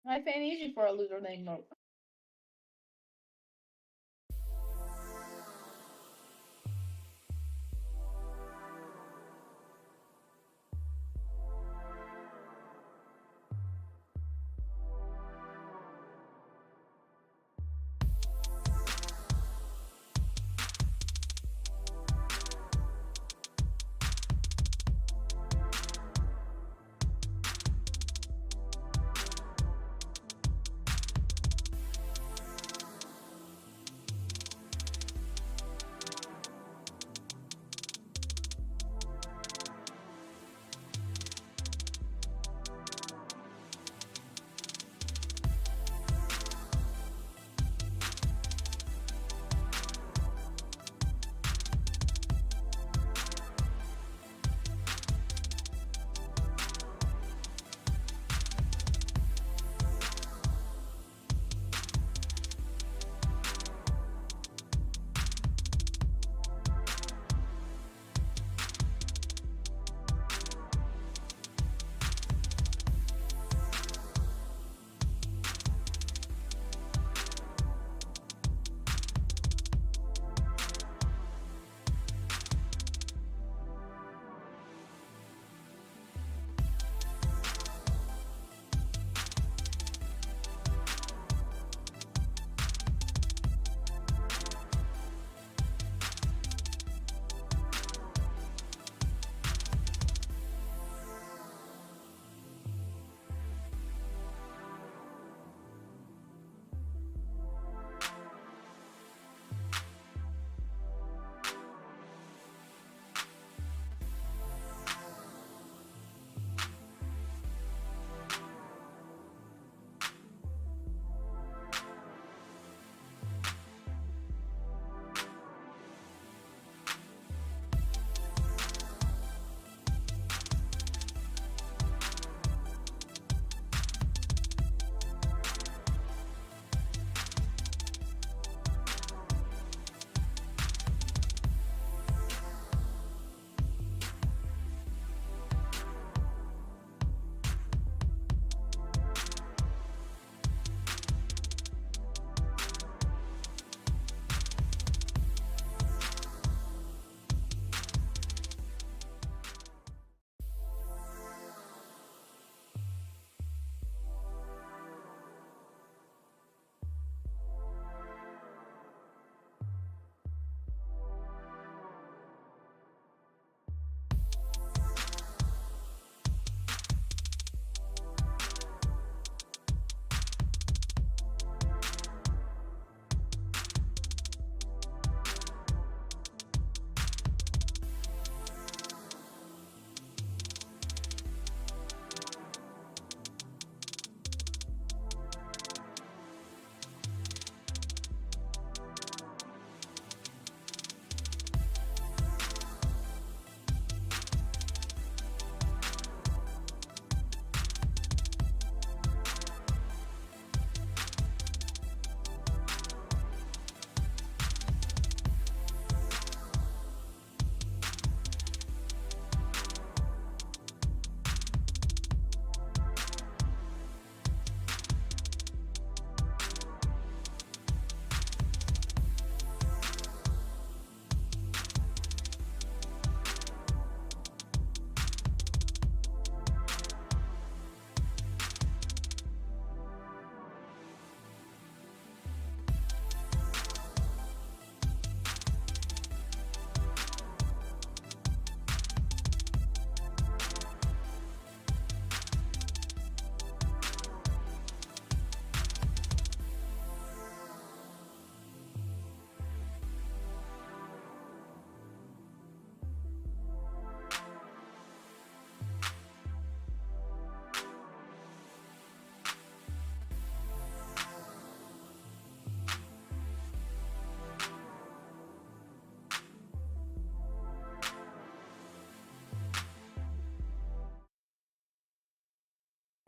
Life ain't easy for a loser named Moat.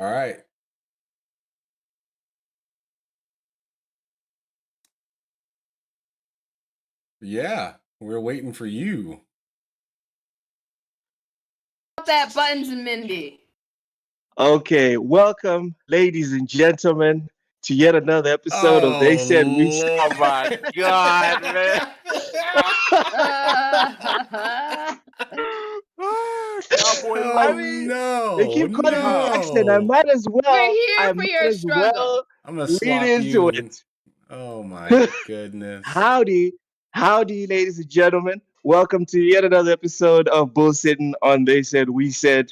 All right. Yeah, we're waiting for you. That Buttons and Mindy. Okay, welcome, ladies and gentlemen, to yet another episode of They Oh Said We Said. Oh my God, man. Cowboy I Oh Luke. mean, they no, keep calling me Oh, Jackson. I no. might as We're well. I here for might your as struggle. well I'm gonna lead slap into you. it. Oh my goodness. Howdy, ladies and gentlemen. Welcome to yet another episode of Bullsitting on They Said We Said.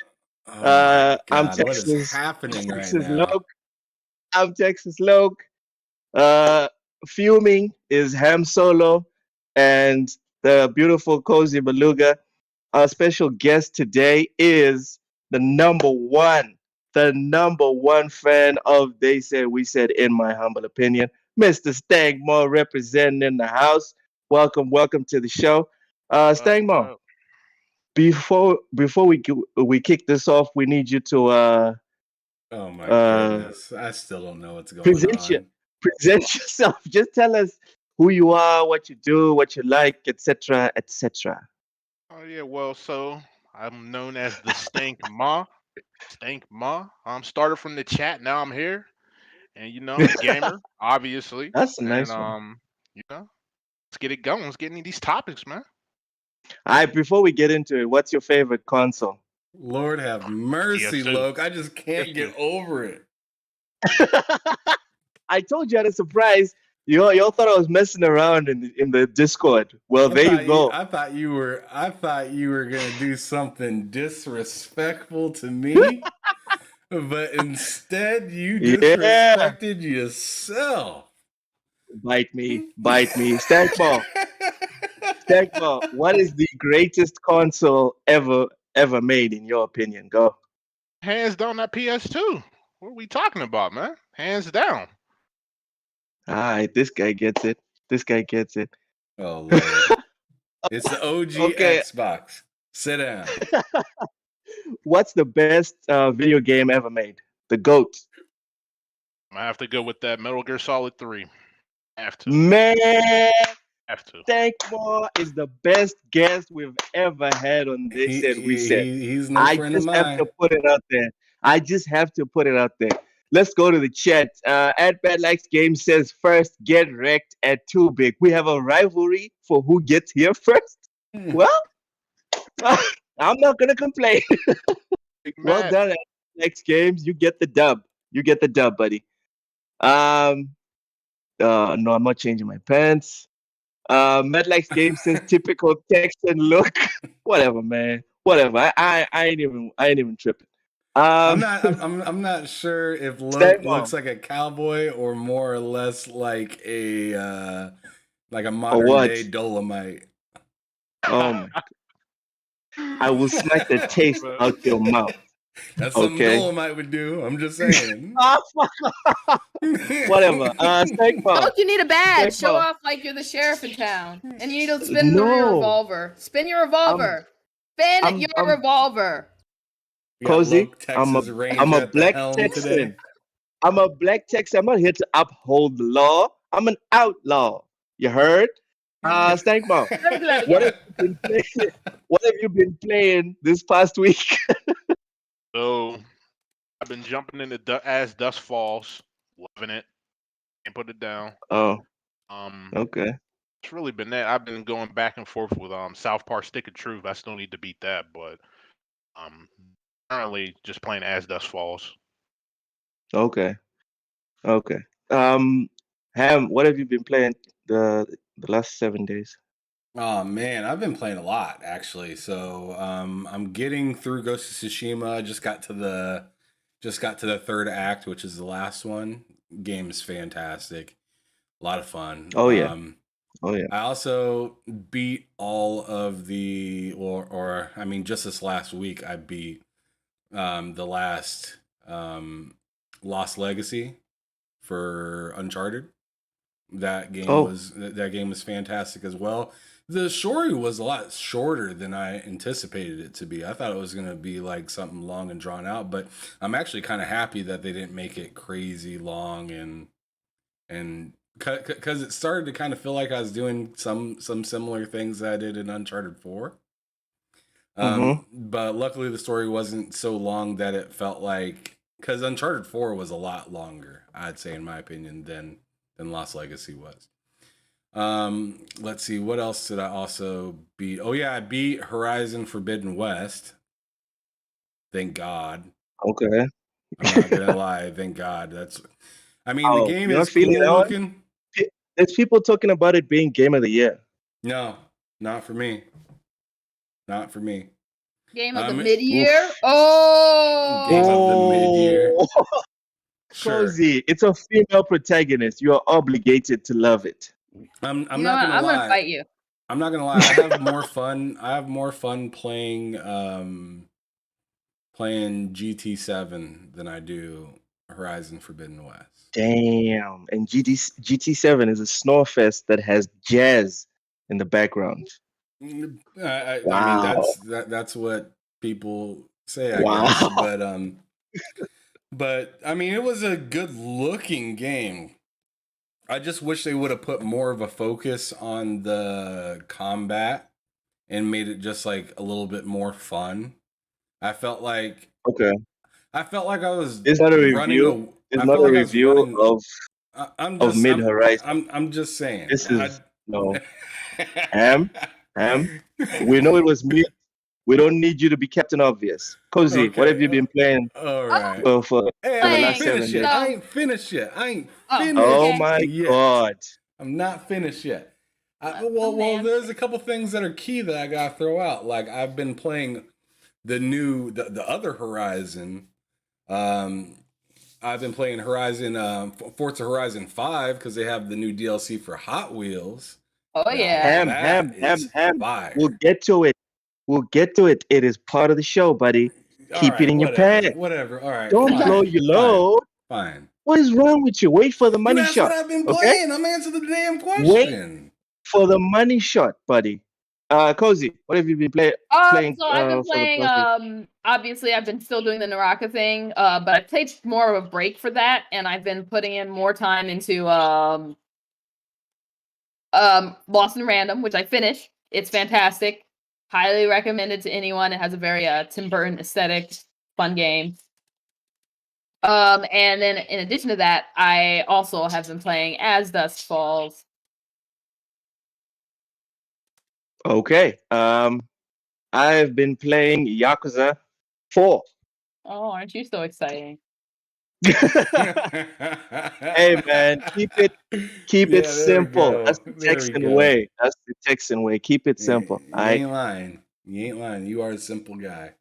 Oh my I'm God, what is Texas, happening right Texas now? Loke. I'm Texas Loke. Uh, Fuming is Ham Solo, and the beautiful Cozy Beluga. Our special guest today is the number one fan of They Said We Said, in my humble opinion, Mr. Stangmore representing in the house. Welcome to the show. what up? What Stangmore, up? before we kick this off, we need you to Oh my uh goodness, I still don't know what's going present you on. present yourself. Just tell us who you are, what you do, what you like, etc., etc. Oh yeah, well, so I'm known as the Stank Ma. Stank Ma. Started from the chat. Now I'm here, and I'm a gamer, obviously. That's a And nice one. let's get it going. Let's get into these topics, man. All right, before we get into it, what's your favorite console? Lord have mercy, PS2. Loke. I just can't get PS2. over it. I told you I had a surprise. You all thought I was messing around in the Discord. Well, I there you thought you go. I thought you were I thought you were gonna do something disrespectful to me, but instead you Yeah, disrespected yourself. bite me, bite me. Stankball. What is the greatest console ever made in your opinion? Go. Hands down that PS2. What are we talking about, man? Hands down. All right, this guy gets it. This guy gets it. Oh Lord. It's the OG Okay, Xbox. Sit down. what's the best video game ever made? The GOAT. I have to go with that Metal Gear Solid 3. Have to. Man, Have to. Thankmore is the best guest we've ever had on They Said We Said. He's no I friend of just have to mine. put it out there. I just have to put it out there. Let's go to the chat. At Bad Likes Game says first get wrecked at Too Big. We have a rivalry for who gets here first. Well, I'm not gonna complain. Big Well match. done, At Likes Games. You get the dub. You get the dub, buddy. Um, no, I'm not changing my pants. Mad Likes Game says typical Texan look. Whatever, man. Whatever. I ain't even tripping. I'm not sure if Loke Stand looks on. like a cowboy or more or less like a Or modern what? day Dolomite. Oh my! I will smack the taste But out your mouth. That's something Okay. Dolomite would do. I'm just saying. Ah, fuck. Whatever. Stand Oh, on. you need a badge. Show Stand off like you're the sheriff in town. And you need to spin your No. revolver. Spin your revolver. Spin I'm your I'm revolver. We got cozy. Loke, Texas I'm Ranger a at the black helm today. Texan. I'm a black Texan. I'm not here to uphold the law. I'm an outlaw. You heard? Stank Mom. Let me do that What again. have you been playing? What have you been playing this past week? so I've been jumping into as Dusk Falls, loving it, and put it down. Oh, Um, okay. it's really been that. I've been going back and forth with South Park Stick of Truth. I still need to beat that, but um, currently just playing as Dusk Falls. Okay. Okay. Ham, what have you been playing the last 7 days? Oh man, I've been playing a lot actually. So I'm getting through Ghost of Tsushima. I just got to the third act, which is the last one. Game is fantastic. A lot of fun. Oh yeah. Oh yeah. I also beat all of the or I mean just this last week I beat the last Lost Legacy for Uncharted. That game Oh, was fantastic as well. The story was a lot shorter than I anticipated it to be. I thought it was going to be like something long and drawn out, but I'm actually kind of happy that they didn't make it crazy long and because it started to kind of feel like I was doing some similar things that I did in Uncharted 4. mm-hmm. But luckily the story wasn't so long that it felt like because Uncharted 4 was a lot longer, I'd say, in my opinion, than Lost Legacy was. Let's see, what else did I also beat? Oh yeah, I beat Horizon Forbidden West. Thank God. Okay. I'm not gonna lie, thank God. I mean, the Oh, game you're not is feeling cool that one? looking. There's people talking about it being Game of the Year. No, not for me. Not for me. Game of the mid-year. Oof. Oh, Game of the mid-year. Sure. Cozy, it's a female protagonist. You are obligated to love it. I'm you know not what? gonna I'm lie. gonna fight you. I'm not gonna lie. I have more fun. Playing playing GT7 than I do Horizon Forbidden West. Damn. And GT7 is a snore fest that has jazz in the background. I mean, Wow. that's what people say, I Wow. guess. But I mean, it was a good looking game. I just wish they would have put more of a focus on the combat and made it just like a little bit more fun. I felt like Okay. I was It's not a running review. It's I not felt a like I was review running. of Mid Horizon. I'm just saying. This is no. Ham. We know it was mid. We don't need you to be Captain Obvious. Cozy, what have you been playing All right. for Hey, the I ain't last 7 finished days? yet. I ain't finished yet. Oh okay. my yet. God. I'm not finished yet. Well, there's a couple things that are key that I gotta throw out. Like I've been playing the other Horizon. I've been playing Forza Horizon 5 because they have the new DLC for Hot Wheels. Oh yeah. Ham. Fire. We'll get to it. It is part of the show, buddy. Keep it in your pants. Whatever. All right. Don't fine, blow your load. Fine. What is wrong with you? Wait for the money That's shot. what I've been Okay? playing. I'm answering the damn question. Wait for the money shot, buddy. Cozy, what have you been playing? So I've been playing. Obviously, I've been still doing the Naraka thing. But I've taken more of a break for that, and I've been putting in more time into Lost in Random, which I finished. It's fantastic. Highly recommended to anyone. It has a very Tim Burton aesthetic, fun game. And then in addition to that, I also have been playing as Dusk Falls. Okay. I've been playing Yakuza 4. Oh, aren't you so exciting? Hey man, keep it simple. That's the Texan way. Keep it simple. You ain't lying. You are a simple guy.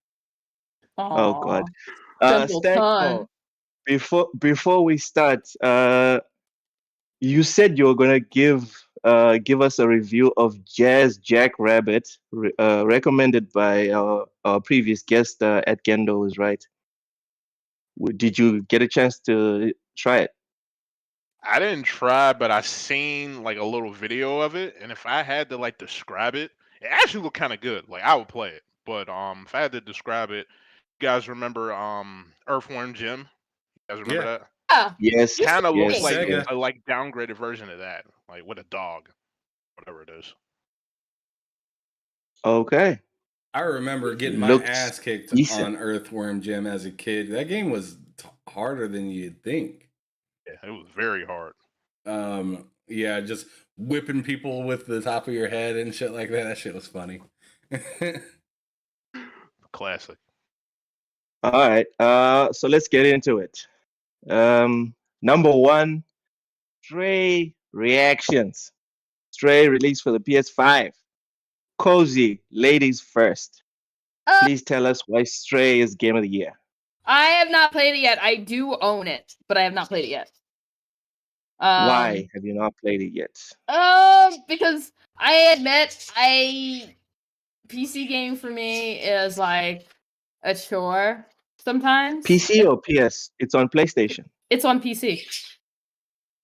Oh God. Simple Stanko, before we start, you said you were gonna give us a review of Jazz Jackrabbit, recommended by our previous guest at Gendo, is right. Did you get a chance to try it? I didn't try, but I seen like a little video of it, and if I had to like describe it, it actually looked kind of good. Like I would play it, but if I had to describe it, you guys remember Earthworm Jim? You guys remember that? Yeah. Yes. Kind of looks like Sega. a like downgraded version of that, like with a dog, whatever it is. Okay. I remember getting my Looks ass kicked decent. on Earthworm Jim as a kid. That game was harder than you'd think. Yeah, it was very hard. Yeah, just whipping people with the top of your head and shit like that. That shit was funny. Classic. All right. So let's get into it. Number 1, Stray reactions. Stray released for the PS5. Cozy, ladies first. Please tell us why Stray is Game of the Year. I have not played it yet. I do own it, but I have not played it yet. Why have you not played it yet? Because I admit, PC game for me is like a chore sometimes. PC or PS? It's on PlayStation. It's on PC.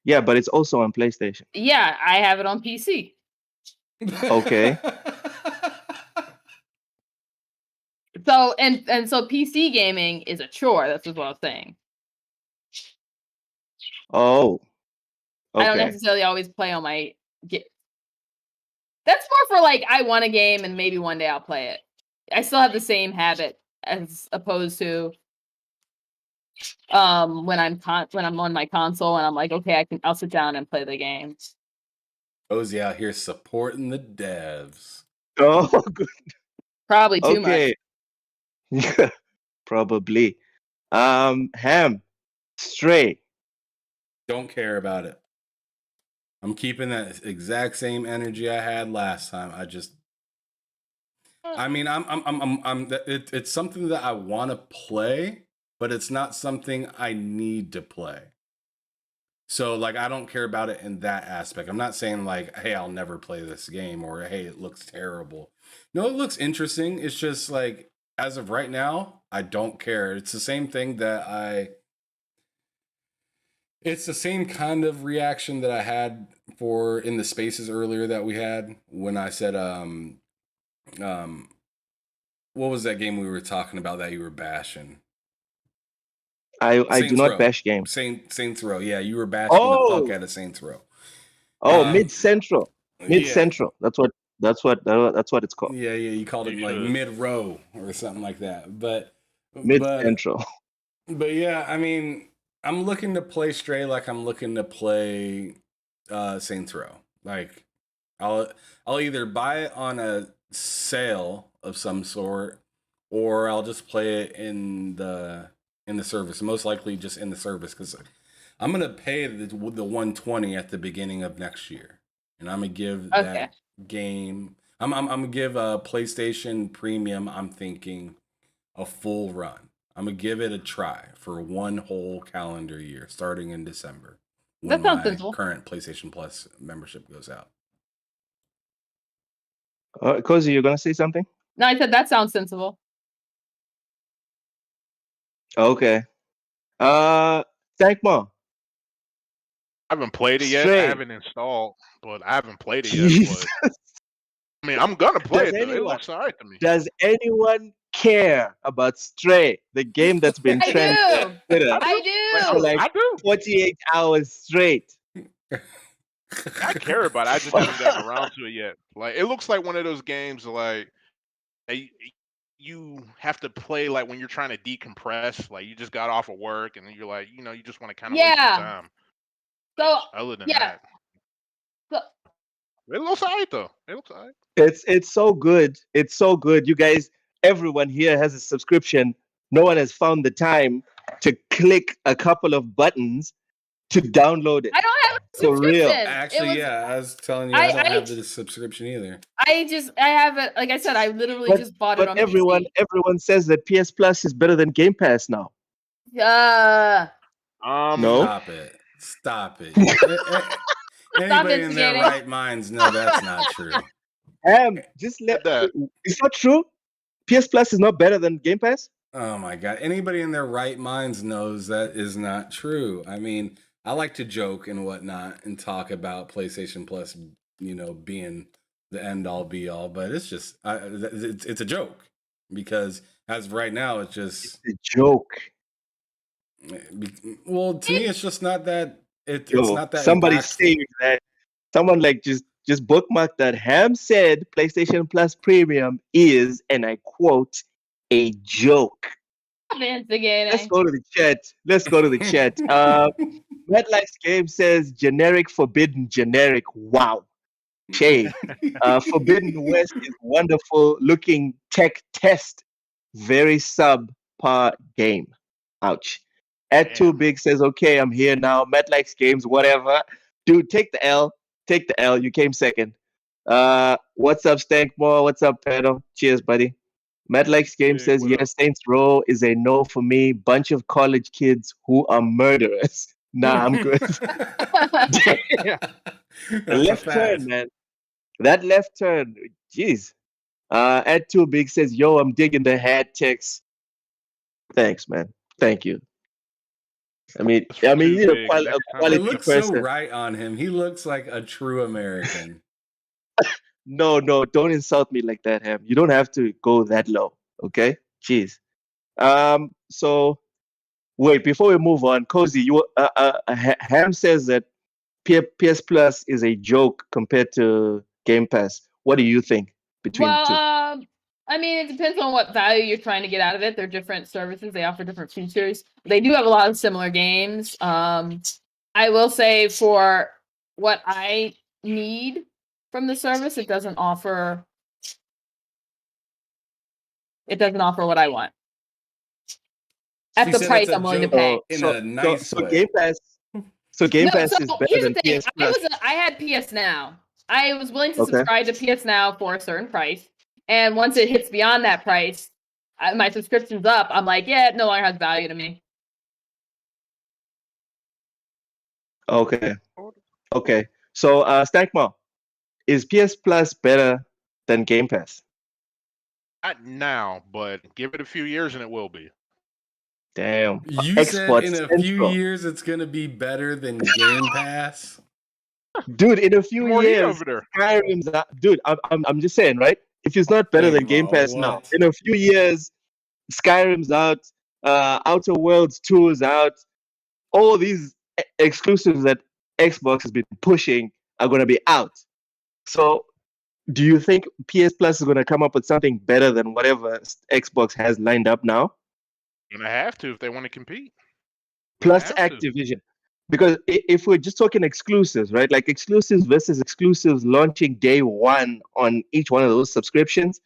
Yeah, but it's also on PlayStation. Yeah, I have it on PC. Okay. So so PC gaming is a chore. That's what I was saying. Oh. Okay. I don't necessarily always play on my. That's more for like I want a game and maybe one day I'll play it. I still have the same habit as opposed to when I'm on my console and I'm like, okay, I'll sit down and play the games. Cozy out here supporting the devs. Oh, good. Probably too Okay. Probably. Ham, Stray. Don't care about it. I'm keeping that exact same energy I had last time. I mean, it's something that I want to play, but it's not something I need to play. So, like, I don't care about it in that aspect. I'm not saying, like, hey, I'll never play this game, or hey, it looks terrible. No, it looks interesting. It's just like, as of right now, I don't care. It's the same thing it's the same kind of reaction that I had in the spaces earlier that we had when I said, what was that game we were talking about that you were bashing? I do not bash games. Saints Row. Yeah, you were bashing the fuck out of Saints Row. Oh, Mid Central. Mid Central. Yeah. That's what it's called. Yeah. You called it like Mid Row or something like that. But Mid Central. But yeah, I mean, I'm looking to play Stray like I'm looking to play Saints Row. Like, I'll either buy it on a sale of some sort, or I'll just play it in the service. Most likely just in the service, because I'm gonna pay the $120 at the beginning of next year, and I'm gonna give that game. I'm gonna give a PlayStation Premium. I'm thinking a full run. I'm gonna give it a try for one whole calendar year, starting in December, when my current PlayStation Plus membership goes out. Cozy, you're gonna say something? No, I said that sounds sensible. Okay. Thank Mo. I haven't played it yet. I haven't installed, but I haven't played it yet. But I mean, I'm gonna play it. It looks alright to me. Does anyone care about Stray, the game that's been trending on Twitter? I do. 48 hours straight. I care about it. I just haven't gotten around to it yet. Like, it looks like one of those games like you have to play like when you're trying to decompress. Like, you just got off of work and you're like, you just want to kind of waste your time. So other than that, it looks alright though. It looks alright. It's so good. It's so good. You guys, everyone here has a subscription. No one has found the time to click a couple of buttons to download it. I don't have a subscription. For real. Actually, I was telling you, I don't have the subscription either. I have it. Like I said, I literally just bought it on everyone, PC. Everyone says that PS Plus is better than Game Pass now. No. Stop it. Anybody in their right minds know that's not true. Just let that. It's not true. PS Plus is not better than Game Pass. Oh my god! Anybody in their right minds knows that is not true. I mean, I like to joke and whatnot and talk about PlayStation Plus, being the end all be all, but it's just it's a joke, because as of right now, it's just a joke. Well, to me, it's just not that. It's not that. Somebody saying that. Someone just bookmark that. Ham said PlayStation Plus Premium is, and I quote, a joke. Let's go to the chat. MetLife's game says generic, forbidden, generic. Wow. Shade. Forbidden West is wonderful looking tech test. Very subpar game. Ouch. At Too Big says, okay, I'm here now. MetLife's games, whatever. Dude, take the L. Take the L. You came second. What's up, Stankmore? What's up, Pedro? Cheers, buddy. MetLife's game says, yes, Saints Row is a no for me. Bunch of college kids who are murderers. Nah, I'm good. Left turn, man. That left turn. Jeez. At Too Big says, yo, I'm digging the hat text. Thanks, man. Thank you. I mean, you're a quality it looks person. So right on him. He looks like a true American. No, don't insult me like that, Ham. You don't have to go that low, okay? Jeez. So wait, before we move on, Cozy, Ham says that PS Plus is a joke compared to Game Pass. What do you think between the two? I mean, it depends on what value you're trying to get out of it. They're different services. They offer different features. They do have a lot of similar games. I will say for what I need from the service, it doesn't offer what I want at the price I'm willing to pay. In a nice way. Game Pass. So Game Pass is better here's than the thing. PS Plus. I had PS Now. I was willing to Okay. subscribe to PS Now for a certain price, and once it hits beyond that price, my subscription's up. I'm like, yeah, it no longer has value to me. Okay. So, Stankma, is PS Plus better than Game Pass? Not now, but give it a few years and it will be. Damn. You said in a few years it's gonna be better than Game Pass. Dude, in a few years, Skyrim's out. Dude, I'm just saying, right? If it's not better than Game Pass now, in a few years, Skyrim's out, Outer Worlds 2 is out. All these exclusives that Xbox has been pushing are going to be out. So, do you think PS Plus is going to come up with something better than whatever Xbox has lined up now? You're going to have to if they want to compete. Plus Activision. Because if we're just talking exclusives, right? Like exclusives versus exclusives launching day one on each one of those subscriptions.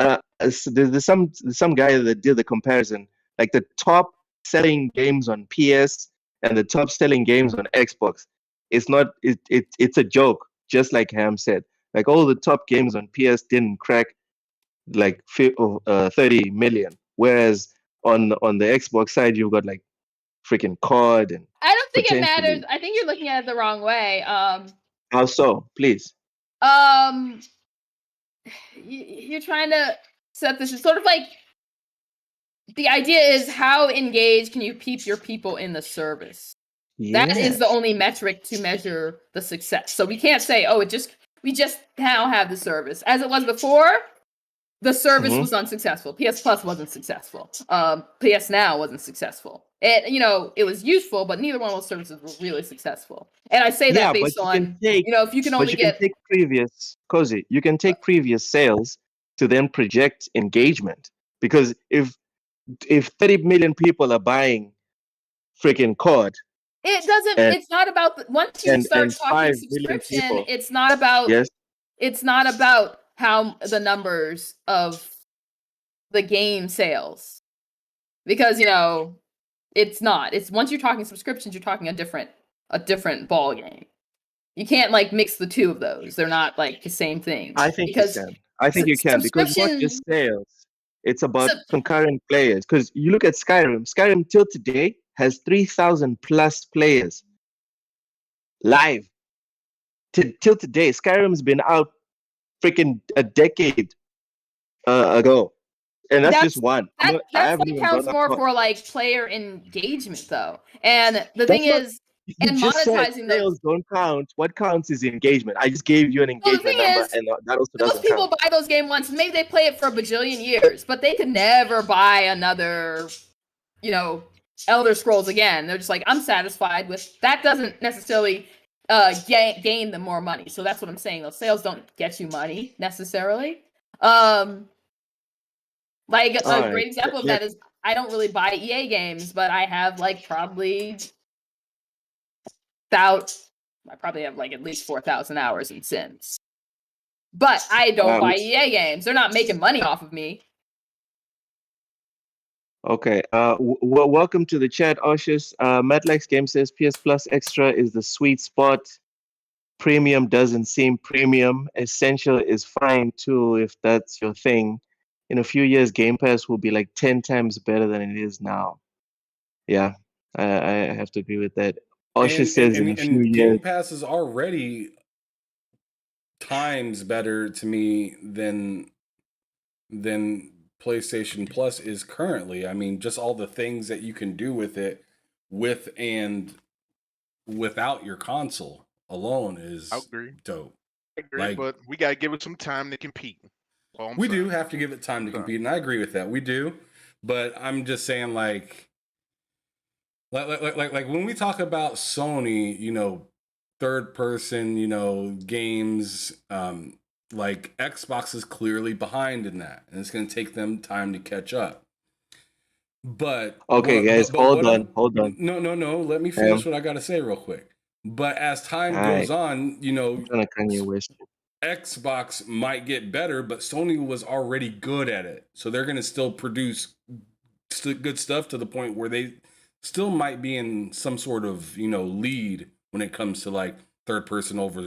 There's some guy that did the comparison. Like the top selling games on PS and the top selling games on Xbox. It's a joke, just like Ham said. Like all the top games on PS didn't crack like 30 million. Whereas on the Xbox side, you've got like freaking COD and I don't think it matters. I think you're looking at it the wrong way. How so? Please. You're trying to set this. It's sort of like the idea is how engaged can you keep your people in the service? Yes. That is the only metric to measure the success. So we can't say, oh, we just now have the service. As it was before, the service was unsuccessful. PS Plus wasn't successful. PS Now wasn't successful. It was useful, but neither one of those services were really successful. And I say that based on, if you can only get you can take previous sales to then project engagement. Because if 30 million people are buying freaking COD, it doesn't. It's not about once you start talking subscription. It's not about. Yes. It's not about how the numbers of the game sales, because it's not. It's once you're talking subscriptions, you're talking a different ball game. You can't like mix the two of those. They're not like the same thing. I think you can. I think you can, because it's not just sales. It's about concurrent players. Because you look at Skyrim. Skyrim till today has 3,000 plus players live. Till today, Skyrim's been out freaking a decade ago, and that's just one. That counts more for like player engagement, though. And the thing is, and monetizing those don't count. What counts is engagement. I just gave you an engagement number, and that also doesn't count. Most people buy those games once, and maybe they play it for a bajillion years, but they could never buy another, Elder Scrolls again. They're just like, I'm satisfied with that. Doesn't necessarily gain them more money. So that's what I'm saying. Those sales don't get you money necessarily. Like a great example of that is I don't really buy EA games, but I have like I probably have like at least 4,000 hours in Sims. But I don't buy EA games. They're not making money off of me. Okay. Welcome to the chat, Oshus. Matlax Game says PS Plus Extra is the sweet spot. Premium doesn't seem premium. Essential is fine too, if that's your thing. In a few years, Game Pass will be like 10 times better than it is now. Yeah, I have to agree with that. Oshus says in a few years. Game Pass is already times better to me than PlayStation Plus is currently. I mean, just all the things that you can do with it, with and without your console alone is dope. I agree, but we gotta give it some time to compete. We do have to give it time to compete, and I agree with that. We do, but I'm just saying, like when we talk about Sony, third person, games, Like Xbox is clearly behind in that, and it's going to take them time to catch up. But Okay, guys, hold what on, I'm hold on. no, let me finish what I got to say real quick. But as time All goes right, on, I'm trying to Kanye West. Xbox might get better, but Sony was already good at it. So they're going to still produce good stuff to the point where they still might be in some sort of, lead when it comes to like third person over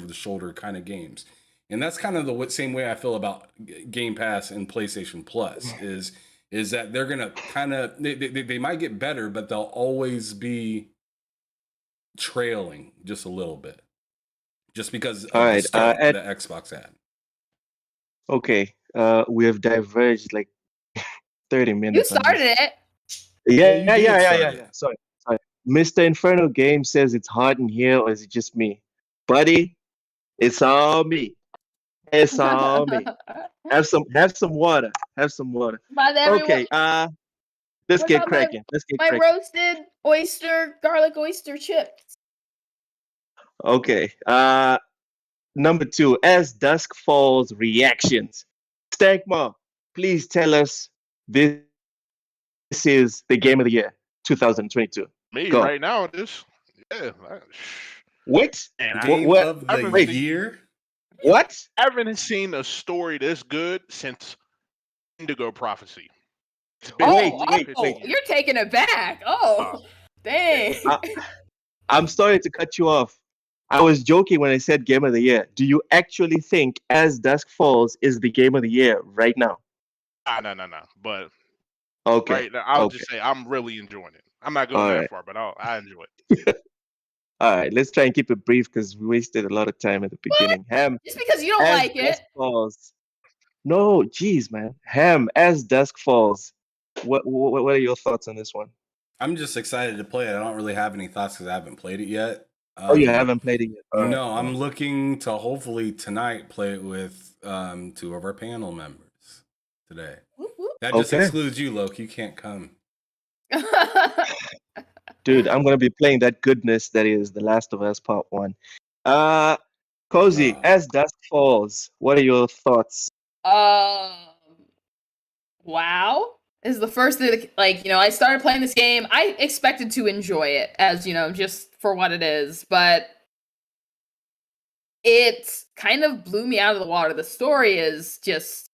the shoulder kind of games. And that's kind of the same way I feel about Game Pass and PlayStation Plus is that they're going to kind of they might get better, but they'll always be trailing just a little bit just because All of the right, start and that Xbox had. okay, we have diverged like 30 You minutes on this. started it. Yeah, you did start Yeah. it. Sorry. Mr. Inferno Game says it's hot in here, or is it just me? Buddy, it's all me. It's all me. Have some water. Have some water. But everyone, Okay, let's what get about cracking. Let's get my cracking. roasted garlic oyster chips? Okay. Number 2, as Dusk Falls reactions. Stagma, please tell us this is the game of the year, 2022. Me Go. right now, this. Yeah. What? And Game What? of I the haven't Wait. seen year? What? I haven't seen a story this good since Indigo Prophecy. It's been Wait, at least wait, 15 wait. years. You're taking it back. Uh, Oh, dang. I'm sorry to cut you off. I was joking when I said game of the year. Do you actually think As Dusk Falls is the game of the year right now? no. But Okay. right now, I'll Okay. just say I'm really enjoying it. I'm not going All that right. far, but I enjoy it. All right. Let's try and keep it brief because we wasted a lot of time at the What? beginning. Ham, Just because you don't As like it? Dusk Falls. No, geez, man. Ham, As Dusk Falls. What are your thoughts on this one? I'm just excited to play it. I don't really have any thoughts because I haven't played it yet. Oh, you haven't played it yet. All right. No, I'm looking to hopefully tonight play it with 2 of our panel members today. Whoop, whoop. That just Okay. excludes you, Loki. You can't come. Dude, I'm gonna be playing that goodness that is The Last of Us Part 1. Cozy, As Dusk Falls. What are your thoughts? Wow is the first thing that, I started playing this game. I expected to enjoy it as, just for what it is, but it kind of blew me out of the water. The story is just,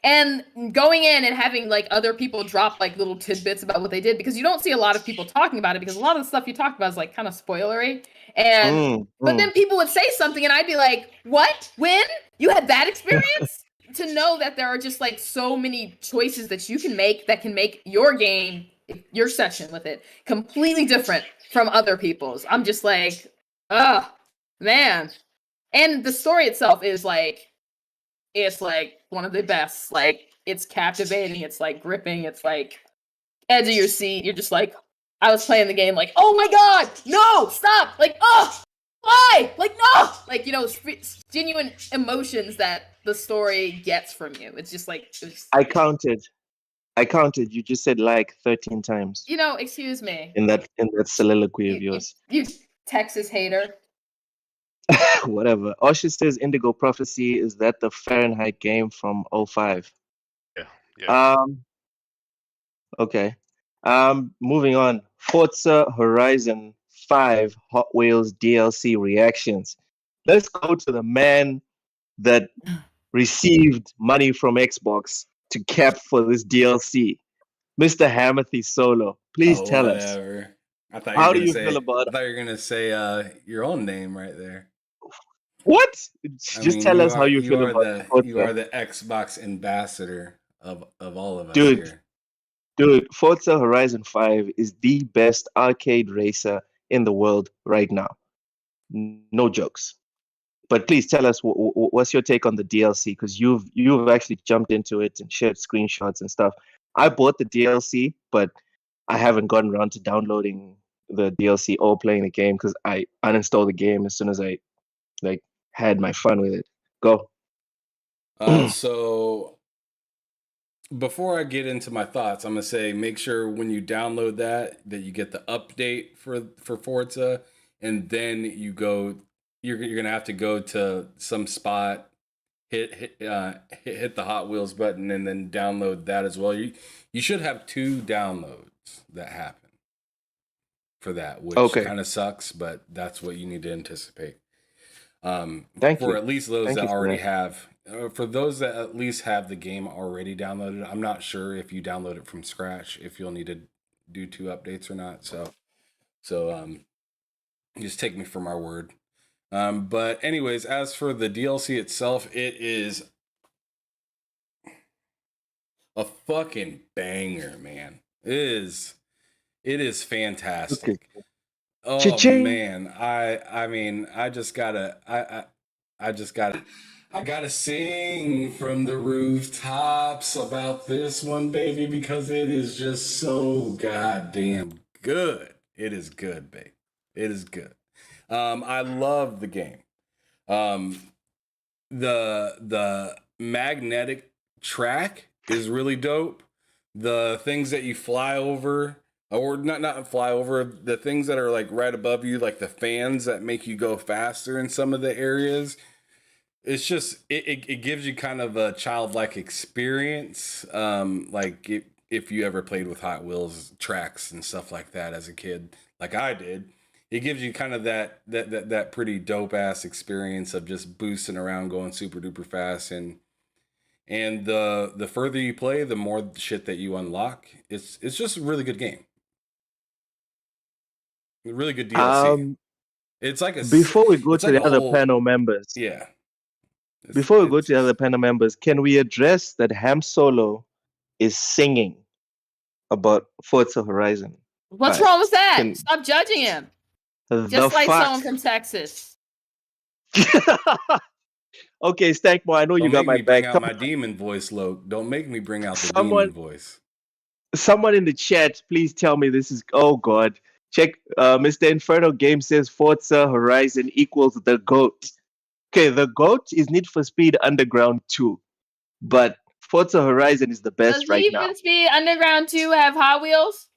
and going in and having like other people drop like little tidbits about what they did, because you don't see a lot of people talking about it, because a lot of the stuff you talk about is like kind of spoilery. And but then people would say something and I'd be like, what? When? You had that experience? To know that there are just like so many choices that you can make that can make your game, your session with it, completely different from other people's. I'm just like, oh man. And the story itself is like, it's like one of the best. Like, it's captivating, it's like gripping, it's like edge of your seat. You're just like, I was playing the game like, oh my god, no, stop! Like, oh, why? Like, no! Like, genuine emotions that the story gets from you. It's just like, I counted. You just said like 13 times excuse me. in that soliloquy of You, yours. you Texas hater. Whatever. Osha says Indigo Prophecy, is that the Fahrenheit game from 05? Yeah. Okay. Moving on. Forza Horizon 5 Hot Wheels DLC reactions. Let's go to the man that received money from Xbox to cap for this DLC, Mr. Hamathy Solo. Please tell us. I thought How do you feel about I thought you were gonna say your own name right there. what? I Just mean, tell us how you feel about you are Forza. the Xbox ambassador of all of us Dude, here. Forza Horizon 5 is the best arcade racer in the world right now. No jokes. But please tell us what's your take on the DLC, because you've actually jumped into it and shared screenshots and stuff. I bought the DLC, but I haven't gotten around to downloading the DLC or playing the game because I uninstalled the game as soon as I like had my fun with it. Go. So before I get into my thoughts, I'm gonna say make sure when you download that you get the update for Forza, and then you're gonna have to go to some spot hit the Hot Wheels button and then download that as well. You should have 2 downloads that happen for that, which Okay. kind of sucks, but that's what you need to anticipate. Thank For you. at least those Thank that you for already that. have, for those that at least have the game already downloaded. I'm not sure if you download it from scratch if you'll need to do 2 updates or not. So just take me for my word. But anyways, as for the DLC itself, it is a fucking banger, man. It is fantastic. Okay. Oh Cha-ching. man, I mean, I just gotta I gotta sing from the rooftops about this one, baby, because it is just so goddamn good. It is good, babe. It is good. I love the game. The magnetic track is really dope. The things that you fly over, or not fly over, the things that are like right above you, like the fans that make you go faster in some of the areas. It's just it gives you kind of a childlike experience. Like if you ever played with Hot Wheels tracks and stuff like that as a kid, like I did, it gives you kind of that pretty dope ass experience of just boosting around, going super duper fast, and the further you play, the more shit that you unlock. It's just a really good game, really good DLC. Um, It's like before we go it's to like the a other whole panel members, yeah. before we go to the other panel members, can we address that Ham Solo is singing about Forza Horizon What's 5? wrong with that? Can Stop judging him. the Just like fuck? someone from Texas. Okay, Stankmore, I know you Don't got make my me bring back. out my demon voice, Loke. Don't make me bring out the Someone, demon voice. someone in the chat, please tell me this is. Oh God, check. Mr. Inferno Game says Forza Horizon equals the GOAT. Okay, the GOAT is Need for Speed Underground 2, but Forza Horizon is the Does best right Need now. for Speed Underground 2 have Hot Wheels?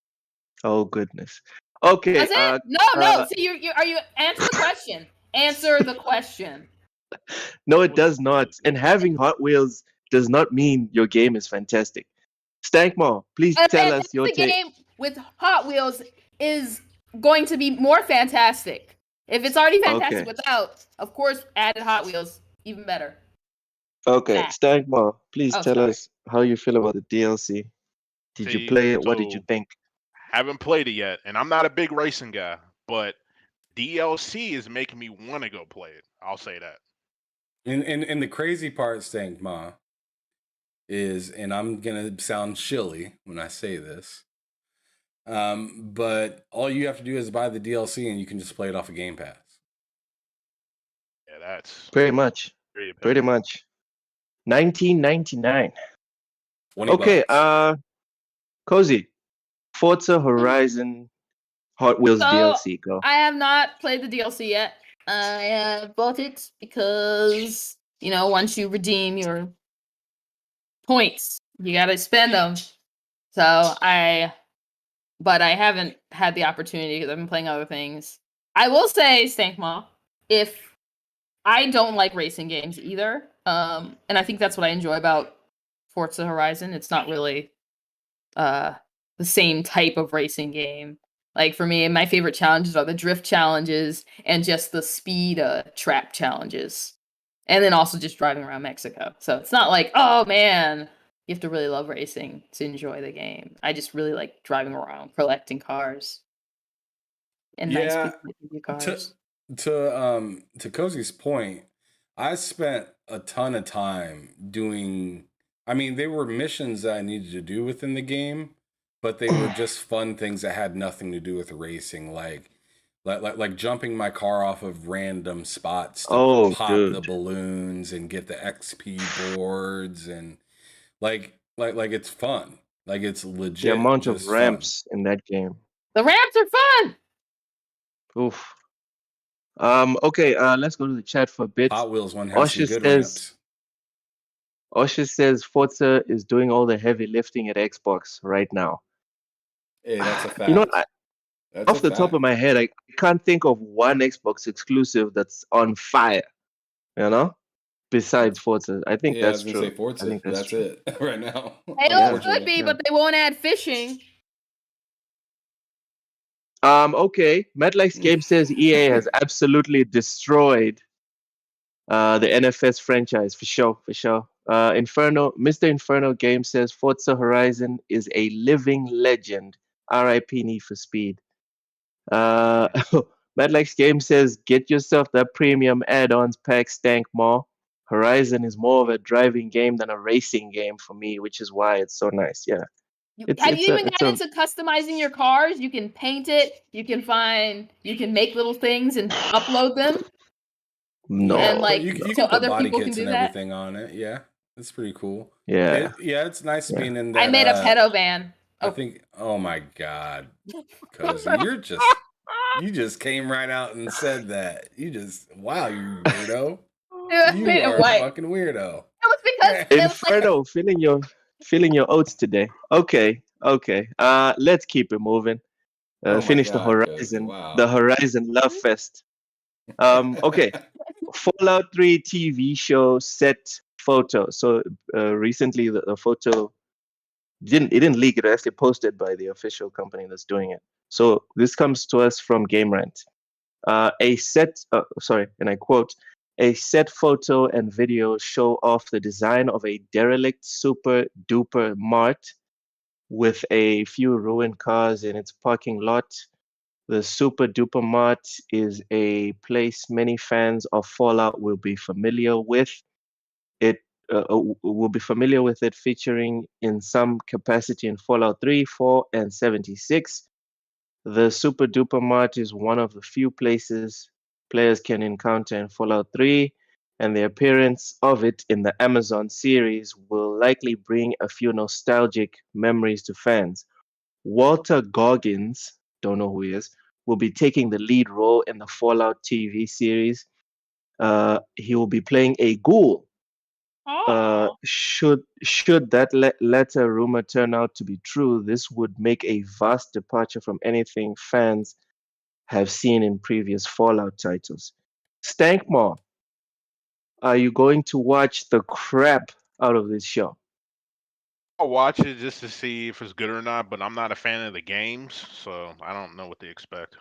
Oh goodness. Okay. Does it? No. See, you answer the question. Answer the question. No, it does not. And having Hot Wheels does not mean your game is fantastic. Stankmore, please tell us your the take. game with Hot Wheels is going to be more fantastic. If it's already fantastic without, of course, added Hot Wheels, even better. Okay, Stankmore, please tell sorry. us how you feel about the DLC. Did you play it? What did you think? Haven't played it yet, and I'm not a big racing guy, but DLC is making me want to go play it. I'll say that. And the crazy part, Stankma, is, and I'm gonna sound shilly when I say this, but all you have to do is buy the DLC and you can just play it off of GamePass. Yeah, that's Pretty much. Pretty much. $19.99. Okay, Cozy. Forza Horizon Hot Wheels DLC. Go. I have not played the DLC yet. I have bought it because, once you redeem your points, you gotta spend them. But I haven't had the opportunity because I've been playing other things. I will say, Stankma, if I don't like racing games either, and I think that's what I enjoy about Forza Horizon. It's not really the same type of racing game. Like for me, my favorite challenges are the drift challenges and just the speed trap challenges. And then also just driving around Mexico. So it's not like, oh man, you have to really love racing to enjoy the game. I just really like driving around, collecting cars. And nice people that give you cars. To Cozy's point, I spent a ton of time doing, I mean, they were missions that I needed to do within the game, but they were just fun things that had nothing to do with racing, like jumping my car off of random spots to pop the balloons and get the XP boards, and like it's fun. Like it's legit. The amount of ramps in that game. The ramps are fun. Oof. Okay, let's go to the chat for a bit. Hot Wheels one has some good ramps. Osha says Forza is doing all the heavy lifting at Xbox right now. Hey, that's a fact. You know, off the top of my head, I can't think of one Xbox exclusive that's on fire. You know, besides Forza. I think Yeah, I that's was gonna say true. I Forza. think that's That's true. it right now. Halo could Unfortunately. be, Yeah. but they won't add fishing. Okay. MetLife Game says EA has absolutely destroyed the NFS franchise for sure, for sure. Mr. Inferno Game says Forza Horizon is a living legend. R.I.P. Need for Speed. MetLife Game says get yourself that premium add-ons pack stank more. Horizon is more of a driving game than a racing game for me, which is why it's so nice. Yeah. Have you even gotten into customizing your cars? You can paint it. You can make little things and upload them. No. And like, you so can put other body people kits can and do that. everything on it. Yeah, it's pretty cool. Yeah. It's nice Yeah. being in that. I made a pedo van. I think. Oh my god, Cozy, you just came right out and said that. Wow, you weirdo. You are a fucking weirdo. It was because Inferno, feeling your oats today. Okay. Let's keep it moving. Finish the Horizon. Wow. The Horizon Love Fest. Okay. Fallout 3 TV show set photo. So recently the photo didn't leak. It actually posted by the official company that's doing it. So this comes to us from Game Rant. And I quote, a set photo and video show off the design of a derelict super duper mart with a few ruined cars in its parking lot. The Super Duper Mart is a place many fans of Fallout will be familiar with. Will be familiar with it, featuring in some capacity in Fallout 3, 4, and 76. The Super Duper Mart is one of the few places players can encounter in Fallout 3, and the appearance of it in the Amazon series will likely bring a few nostalgic memories to fans. Walter Goggins, don't know who he is, will be taking the lead role in the Fallout TV series. He will be playing a ghoul. Should that latter rumor turn out to be true, this would make a vast departure from anything fans have seen in previous Fallout titles. Stankmore, are you going to watch the crap out of this show? I'll watch it just to see if it's good or not, but I'm not a fan of the games, so I don't know what to expect.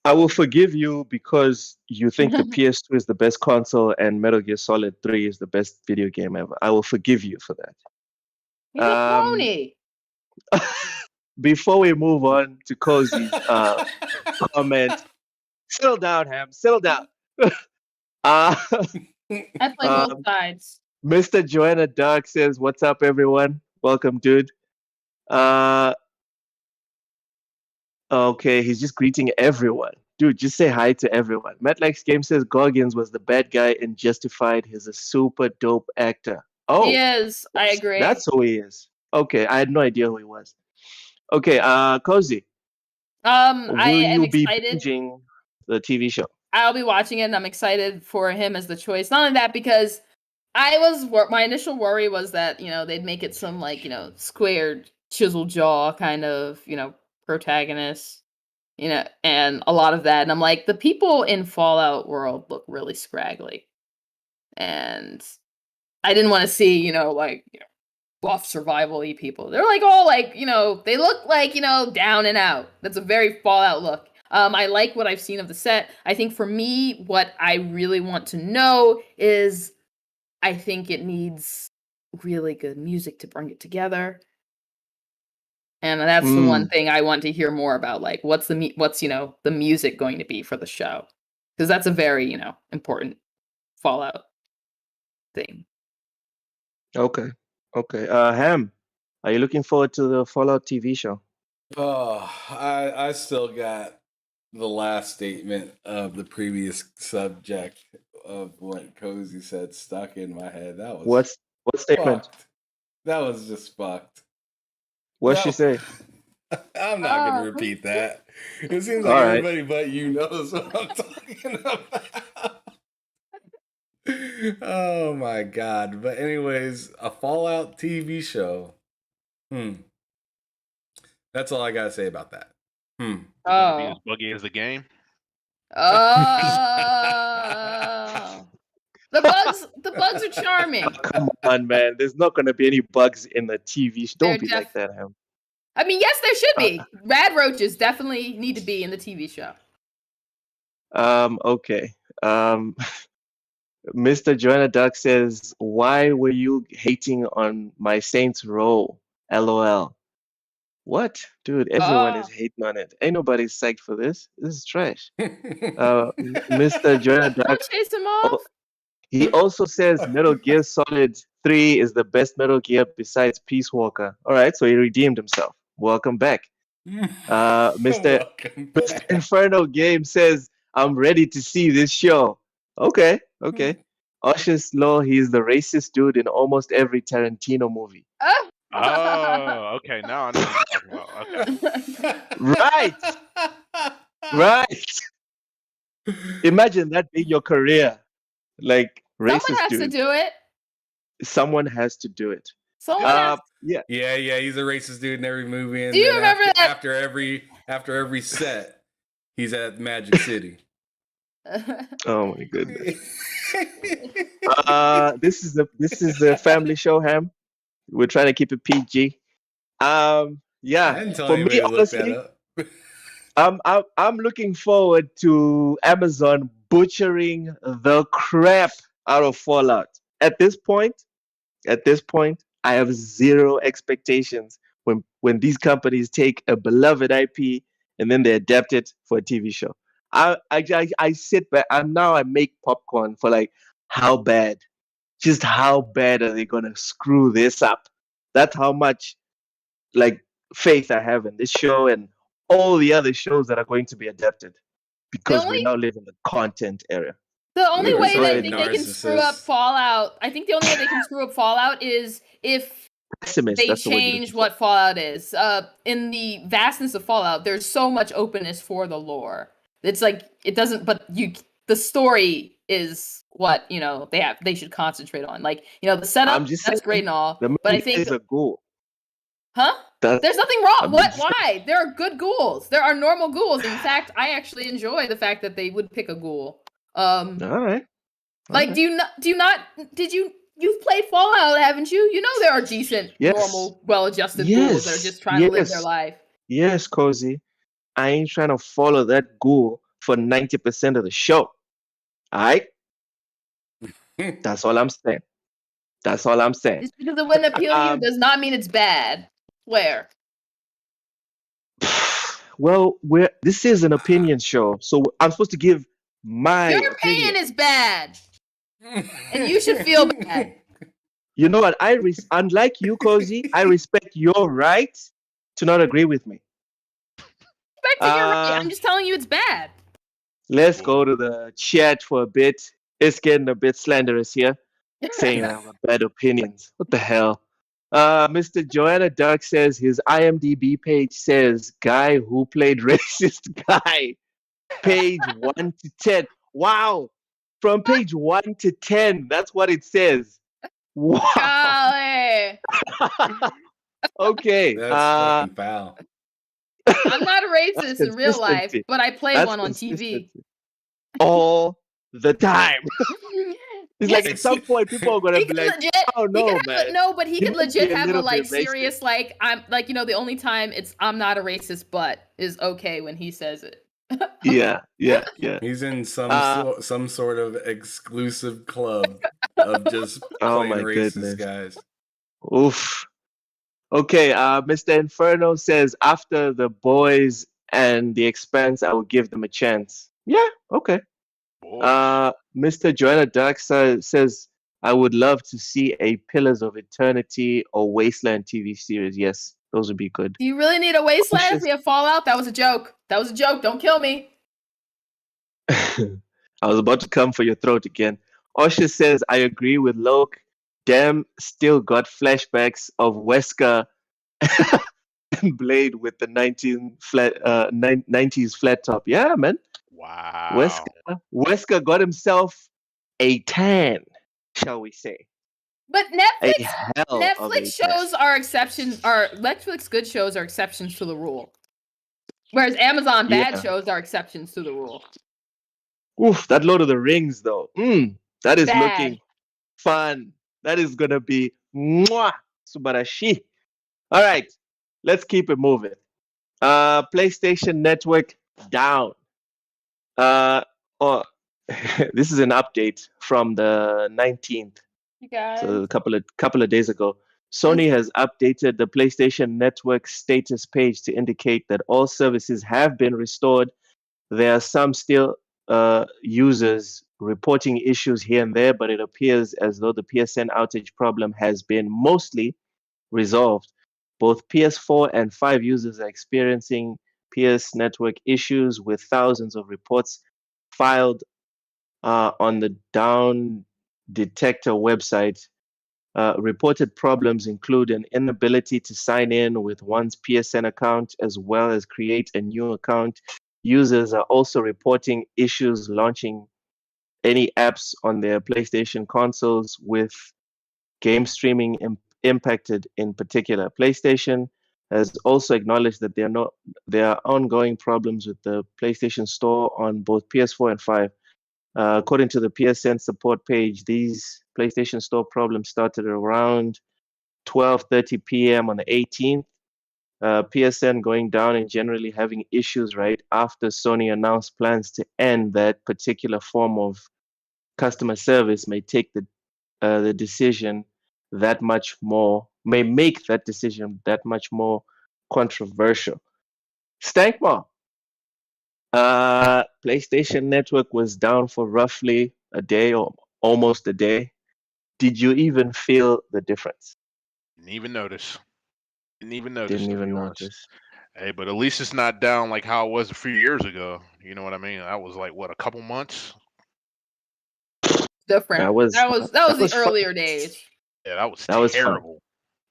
I will forgive you because you think the PS2 is the best console and Metal Gear Solid 3 is the best video game ever. I will forgive you for that. He's a phony. Before we move on to Cozy's comment, settle down, Ham. Settle down. I play both sides. Mr. Joanna Dark says, "What's up, everyone? Welcome, dude." Okay, he's just greeting everyone. Dude, just say hi to everyone. MetLife Game says Goggins was the bad guy and Justified. He's a super dope actor. Oh, he is. I agree. That's who he is. Okay, I had no idea who he was. Okay, Cozy. I am be excited. binging the TV show? I'll be watching it, and I'm excited for him as the choice. Not only that, because my initial worry was that they'd make it some squared, chiseled jaw kind of protagonist, and a lot of that. And I'm like, the people in Fallout world look really scraggly, and I didn't want to see buff survival-y people. They're like all they look like down and out. That's a very Fallout look. I like what I've seen of the set. I think for me, what I really want to know is, I think it needs really good music to bring it together. And that's the one thing I want to hear more about. Like, what's the music going to be for the show? Because that's a very, important Fallout thing. Okay. Ham, are you looking forward to the Fallout TV show? Oh, I still got the last statement of the previous subject of what Cozy said stuck in my head. That was what statement? fucked. That was just fucked. What'd she say? I'm not gonna repeat that. It seems like everybody but you knows what I'm talking about. Oh my god. But anyways, a Fallout TV show. That's all I gotta say about that. It's gonna be as buggy as the game. Oh. The bugs are charming. Come on, man. There's not going to be any bugs in the TV show. Don't be like that, Ham. I mean, yes, there should be. Rad roaches definitely need to be in the TV show. Okay. Mr. Joanna Duck says, "Why were you hating on my Saints Row? LOL." What, dude? Everyone is hating on it. Ain't nobody psyched for this. This is trash. Mr. Joanna Duck. Don't chase him off. He also says Metal Gear Solid 3 is the best Metal Gear besides Peace Walker. All right, so he redeemed himself. Welcome back. Mr. Inferno Game says, "I'm ready to see this show." Okay. Ocean's Law, he's the racist dude in almost every Tarantino movie. Oh, okay. Now I know what you're talking about. Okay. Right. Imagine that being your career. Like, racist Someone has dude. to do it. Someone has to do it. Someone has Yeah. Yeah, he's a racist dude in every movie. And Do you remember that? After every set, he's at Magic City. Oh my goodness. This is a family show, Ham. We're trying to keep it PG. I Yeah. didn't tell For anybody me, to look that honestly, up. I'm looking forward to Amazon butchering the crap out of Fallout. At this point, I have zero expectations when these companies take a beloved IP and then they adapt it for a TV show. I sit back and now I make popcorn for like how bad are they gonna screw this up? That's how much like faith I have in this show and all the other shows that are going to be adapted because we now live in the content era. The only way so that I many think they can screw up narcissists. Fallout, I think the only way they can screw up Fallout is if Pessimist, they that's the word you're change looking what Fallout is. In the vastness of Fallout, there's so much openness for the lore. It's like it doesn't, but the story is what they should concentrate on. Like the setup, that's great and all, the but I think is a ghoul. Huh? There's nothing wrong. Why? There are good ghouls. There are normal ghouls. In fact, I actually enjoy the fact that they would pick a ghoul. All right. Like, you've played Fallout, haven't you? You know there are decent, normal, well-adjusted ghouls that are just trying to live their life. Yes, Cozy. I ain't trying to follow that ghoul for 90% of the show. All right? That's all I'm saying. Just because it wouldn't appeal to you does not mean it's bad. Where? Well, this is an opinion show, so I'm supposed to give my Your opinion is bad, and you should feel bad. You know what? Unlike you, Cozy, I respect your right to not agree with me. You're right. I'm just telling you it's bad. Let's go to the chat for a bit. It's getting a bit slanderous here, saying I have bad opinions. What the hell? Mr. Joanna Duck says his IMDb page says guy who played racist guy. Page 1 to 10. Wow. From page 1 to 10. That's what it says. Wow. Okay. That's fucking foul. I'm not a racist in real life, but I play one on TV. All the time. It's like at some point people are gonna be like, "Oh no, man." No, but he could legit have a serious I'm the only time I'm not a racist, but is okay when he says it. Yeah. He's in some sort of exclusive club of just playing racist guys. Oof. Okay, Mr. Inferno says after The Boys and The Expanse, I will give them a chance. Yeah, okay. Mr. Joanna Duck says I would love to see a Pillars of Eternity or Wasteland TV series. Yes, those would be good. Do you really need a Wasteland if we have Fallout? That was a joke. Don't kill me. I was about to come for your throat again. Osha says I agree with Loke. Damn, still got flashbacks of Wesker and Blade with the 90s flat top. Yeah, man. Wow. Wesker got himself a tan, shall we say. But Netflix shows are exceptions. Netflix good shows are exceptions to the rule. Whereas Amazon bad shows are exceptions to the rule. Oof, that Lord of the Rings, though. That is Bad. looking fun. That is gonna be mwah, subarashi. All right, let's keep it moving. PlayStation Network down. Oh, this is an update from the 19th, You guys. so a couple of days ago. Sony has updated the PlayStation Network status page to indicate that all services have been restored. There are some still users reporting issues here and there, but it appears as though the PSN outage problem has been mostly resolved. Both PS4 and 5 users are experiencing PS network issues, with thousands of reports filed on the Down Detector website. Reported problems include an inability to sign in with one's PSN account as well as create a new account. Users are also reporting issues launching any apps on their PlayStation consoles, with game streaming impacted in particular. PlayStation has also acknowledged that there are ongoing problems with the PlayStation Store on both PS4 and 5. According to the PSN support page, these PlayStation Store problems started around 12:30 p.m. on the 18th. PSN going down and generally having issues right after Sony announced plans to end that particular form of customer service may take the decision that much more may make that decision that much more controversial. Stankma, PlayStation Network was down for roughly a day or almost a day. Did you even feel the difference? Didn't even notice. Didn't To even be honest. notice. Hey, but at least it's not down like how it was a few years ago. You know what I mean? That was like what, a couple months? Different. That was the fun. earlier days. Yeah, that was That was fun. terrible.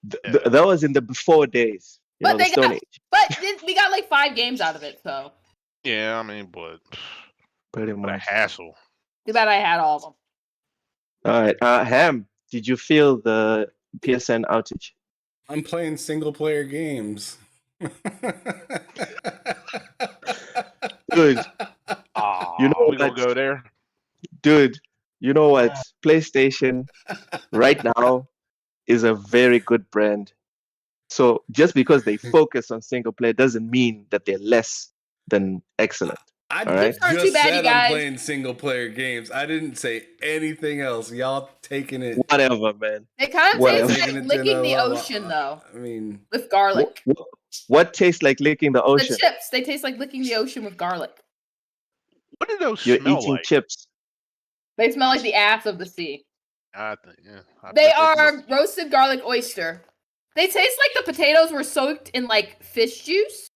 That was in the before days. But the Stone Age. But we got like 5 games out of it, so. Yeah, I mean, but Pretty what a much. hassle. Too bad I had all of them. All right, Ham, did you feel the PSN outage? I'm playing single player games. Dude, you know we gonna what? go there? Dude, you know what? PlayStation right now is a very good brand. So just because they focus on single player doesn't mean that they're less than excellent. I all right? Aren't too just bad, you said I'm guys. playing single player games. I didn't say anything else. Y'all taking it. Whatever, man. It kind of Whatever. tastes Taking like it to licking another the level. ocean, though, I mean, with garlic. What tastes like licking the ocean? The chips, they taste like licking the ocean with garlic. What do those You're smell eating like? chips. They smell like the ass of the sea. I think, yeah. I They bet are roasted garlic oyster. They taste like the potatoes were soaked in like fish juice.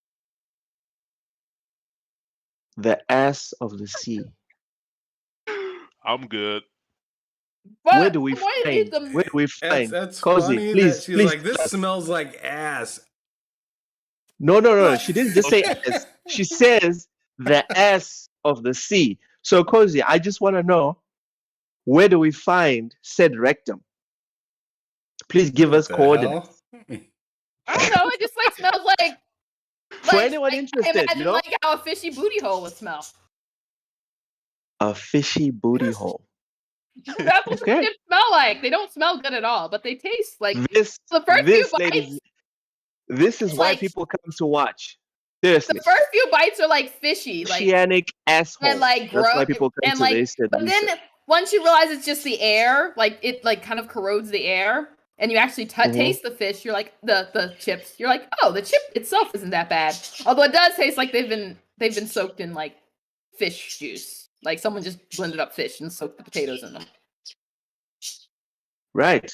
The ass of the sea. I'm good. But Where do we find? Where do we find? that's Cozy, funny please, that she's please like, this tell us. smells like ass. No. She didn't just say ass. She says the ass of the sea. So, Cozy, I just want to know, where do we find said rectum? Please give us coordinates. I don't know. It just like smells like. For anyone interested, imagine like how a fishy booty hole would smell. A fishy booty hole. That's what they smell like. They don't smell good at all, but they taste like this. The first few bites. Ladies, this is why people come to watch. Seriously. The first few bites are like fishy, like oceanic asshole. and like gross. That's why people come and to like, this. But then once you realize it's just the air, like it like kind of corrodes the air, and you actually taste the fish. You're like the chips. You're like, oh, the chip itself isn't that bad. Although it does taste like they've been soaked in like fish juice. Like someone just blended up fish and soaked the potatoes in them. Right.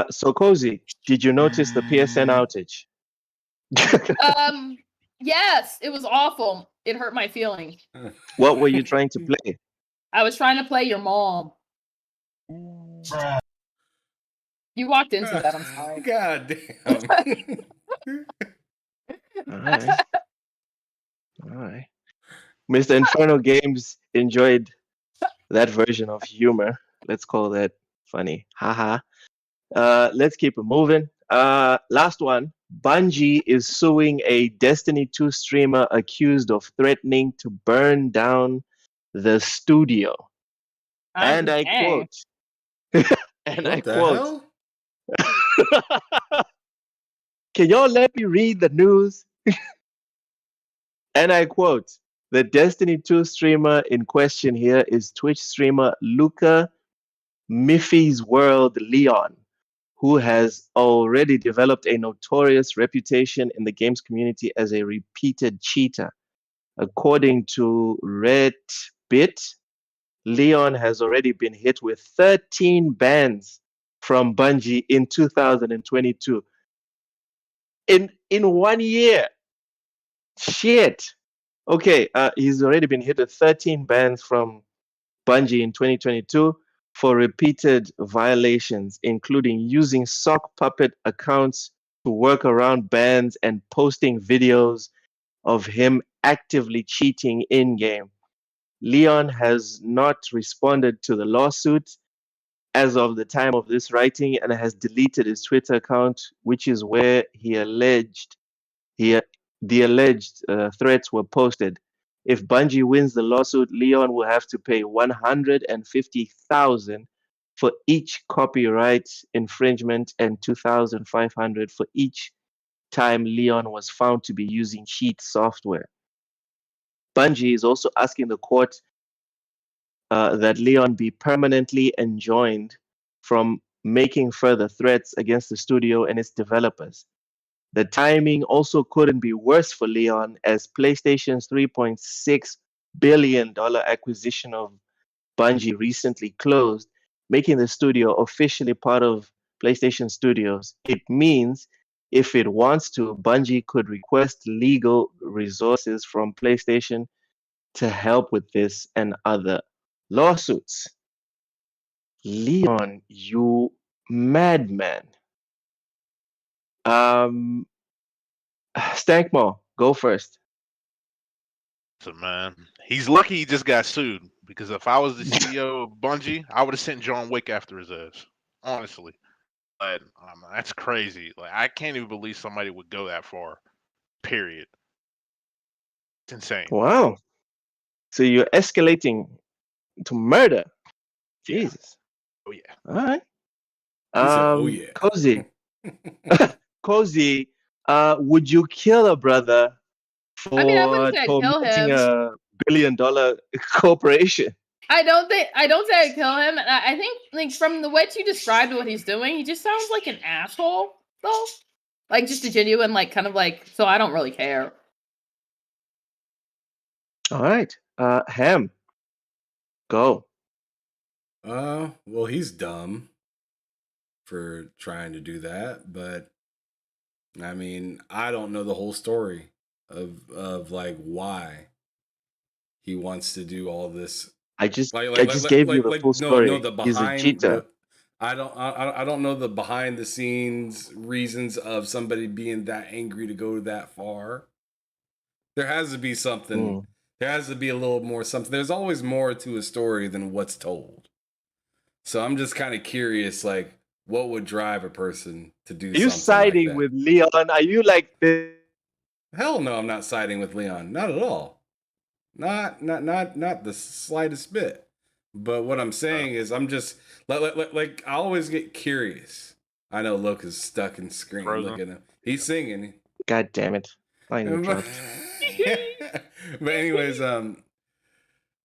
So Cozy, did you notice the PSN outage? Yes, it was awful. It hurt my feelings. What were you trying to play? I was trying to play your mom. You walked into that, I'm sorry. God damn. All right. Mr. Inferno Games enjoyed that version of humor. Let's call that funny. Haha. Let's keep it moving. Last one. Bungie is suing a Destiny 2 streamer accused of threatening to burn down the studio. I'm And I saying. quote, and I What the quote, hell? can y'all let me read the news? And I quote, the Destiny 2 streamer in question here is Twitch streamer Luca Miffy's World Leon, who has already developed a notorious reputation in the games community as a repeated cheater. According to Redbit, Leon has already been hit with 13 bans from Bungie in 2022. In 1 year. Shit. Okay, he's already been hit with 13 bans from Bungie in 2022 for repeated violations, including using sock puppet accounts to work around bans and posting videos of him actively cheating in game. Leon has not responded to the lawsuit as of the time of this writing and has deleted his Twitter account, which is where he, the alleged threats were posted. If Bungie wins the lawsuit, Leon will have to pay $150,000 for each copyright infringement and $2,500 for each time Leon was found to be using cheat software. Bungie is also asking the court that Leon be permanently enjoined from making further threats against the studio and its developers. The timing also couldn't be worse for Leon, as PlayStation's $3.6 billion acquisition of Bungie recently closed, making the studio officially part of PlayStation Studios. It means if it wants to, Bungie could request legal resources from PlayStation to help with this and other lawsuits. Leon, you madman. Stankmore, go first. So man, he's lucky he just got sued, because if I was the CEO of Bungie, I would have sent John Wick after his ass. Honestly, but that's crazy. Like, I can't even believe somebody would go that far. Period. It's insane. Wow. So you're escalating to murder. Yeah. Jesus. Oh yeah. All right. He said, "Oh yeah." Cozy. Cozy, would you kill a brother I mean, I for wouldn't say I'd kill tormenting him. a billion-dollar corporation? I don't say I'd kill him. And I think, like, from the way you described what he's doing, he just sounds like an asshole, though. Like, just a genuine, like, kind of like. So I don't really care. All right. Ham, go. Well, he's dumb for trying to do that, but I mean, I don't know the whole story of like why he wants to do all this. I just gave you the full No, story. the He's a behind cheater. I don't know the behind the scenes reasons of somebody being that angry to go that far. There has to be something. There has to be a little more something. There's always more to a story than what's told. So I'm just kind of curious, like, what would drive a person to do Are you something like siding that? with Leon? Are you like this? Hell no, I'm not siding with Leon. Not at all. Not the slightest bit. But what I'm saying is, I'm just like I always get curious. I know Luke is stuck and screaming. Frozen. Look at him. He's singing. God damn it! I but anyways, Ham,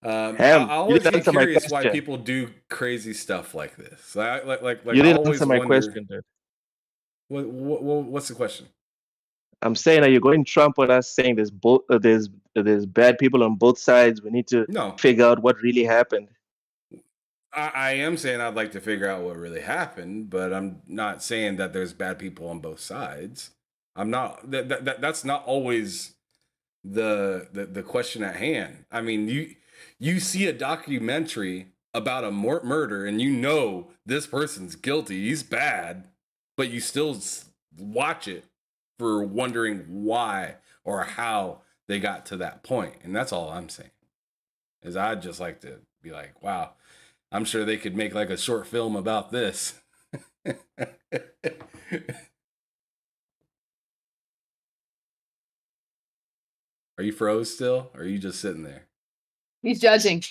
I you always didn't get answer my curious why question. people do crazy stuff like this. Like You I didn't always answer my wonder. question, dude. What's the question? I'm saying, are you going Trump on us saying there's bad people on both sides? We need to No, figure out what really happened. I am saying I'd like to figure out what really happened, but I'm not saying that there's bad people on both sides. I'm not. That's not always the question at hand. I mean, you see a documentary about a murder, and you know this person's guilty. He's bad, but you still watch it for wondering why or how they got to that point, and that's all I'm saying. Is I'd just like to be like, wow. I'm sure they could make like a short film about this. Are you froze still? Or are you just sitting there? He's judging.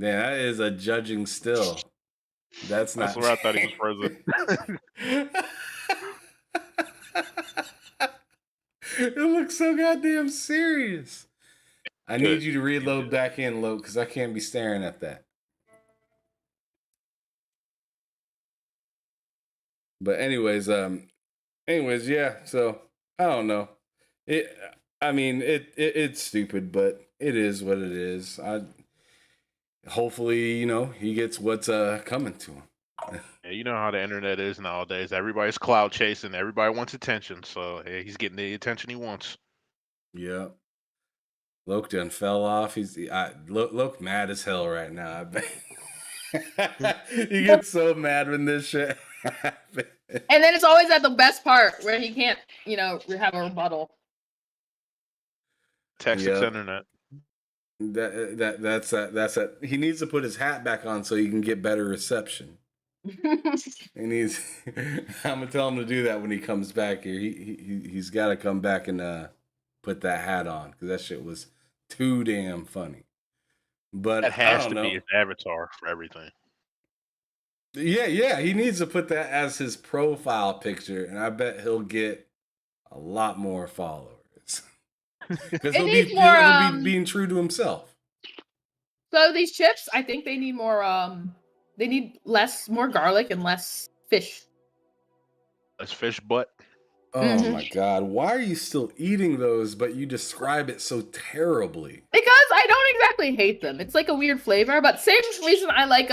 Yeah, that is a judging still. That's I not. swear I thought he was present. It looks so goddamn serious. I need Good. you to reload back in, Lo, because I can't be staring at that. But anyways, yeah. So I don't know. It's stupid, but it is what it is. Hopefully, he gets what's coming to him. Yeah, you know how the internet is nowadays. Everybody's cloud chasing. Everybody wants attention. So hey, he's getting the attention he wants. Yeah. Loke done fell off. Loke mad as hell right now. I bet. He gets so mad when this shit happens. And then it's always at the best part where he can't, have a rebuttal. Texas internet. That's that. He needs to put his hat back on so he can get better reception. I'm gonna tell him to do that when he comes back here. He's got to come back and put that hat on because that shit was too damn funny. But that has to be his avatar for everything. Yeah, he needs to put that as his profile picture, and I bet he'll get a lot more followers because he'll be being true to himself. So these chips, I think they need more. They need more garlic and less fish. Less fish butt. Oh my god, why are you still eating those, but you describe it so terribly? Because I don't exactly hate them. It's like a weird flavor, but same reason I like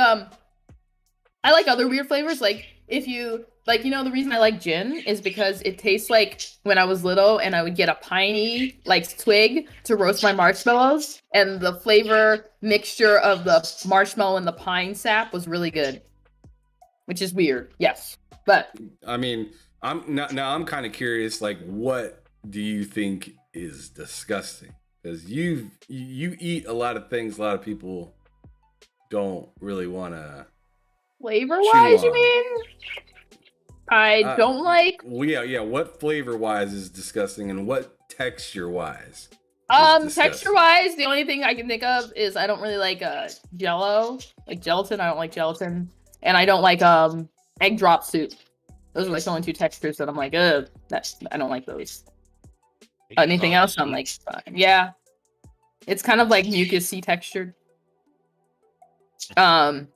other weird flavors. Like if you the reason I like gin is because it tastes like when I was little and I would get a piney twig to roast my marshmallows, and the flavor mixture of the marshmallow and the pine sap was really good. Which is weird, yes. But I mean, I'm kind of curious, what do you think is disgusting? Because you eat a lot of things a lot of people don't really want to. Flavor-wise, you mean? I don't like. Well, yeah. What flavor-wise is disgusting, and what texture-wise? Texture-wise, the only thing I can think of is I don't really like Jello, like gelatin. I don't like gelatin, and I don't like egg drop soup. Those are the only two textures that I'm like, I don't like those. Anything else, I'm like, fine. Yeah, it's kind of like mucusy textured. And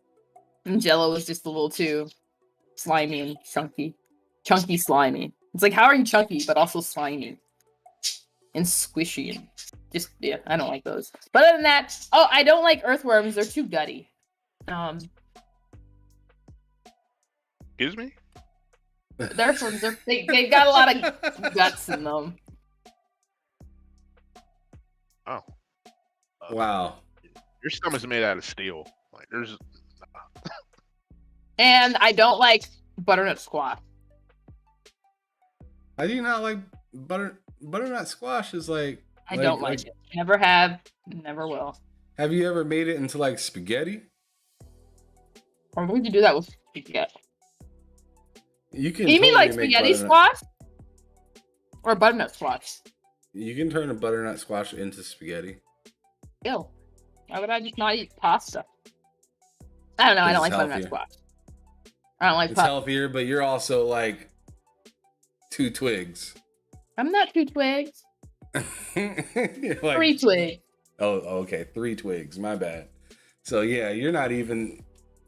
Jello is just a little too slimy and chunky slimy. It's like, how are you chunky but also slimy and squishy and just I don't like those. But other than that, I don't like earthworms. They're too gutty. Excuse me? The earthworms, they got a lot of guts in them. Oh. Wow. Your stomach's made out of steel. There's. And I don't like butternut squash. How do you not like butternut squash? Is I don't like it. Never have, never will. Have you ever made it into spaghetti? Or would you do that with spaghetti? You can. You mean spaghetti squash or butternut squash? You can turn a butternut squash into spaghetti. Ew. Why would I just not eat pasta? I don't know. I don't like butternut squash. I don't like pasta. It's healthier, but you're also 2 twigs. I'm not 2 twigs. 3 twigs. Oh, okay. 3 twigs. My bad. So yeah, you're not even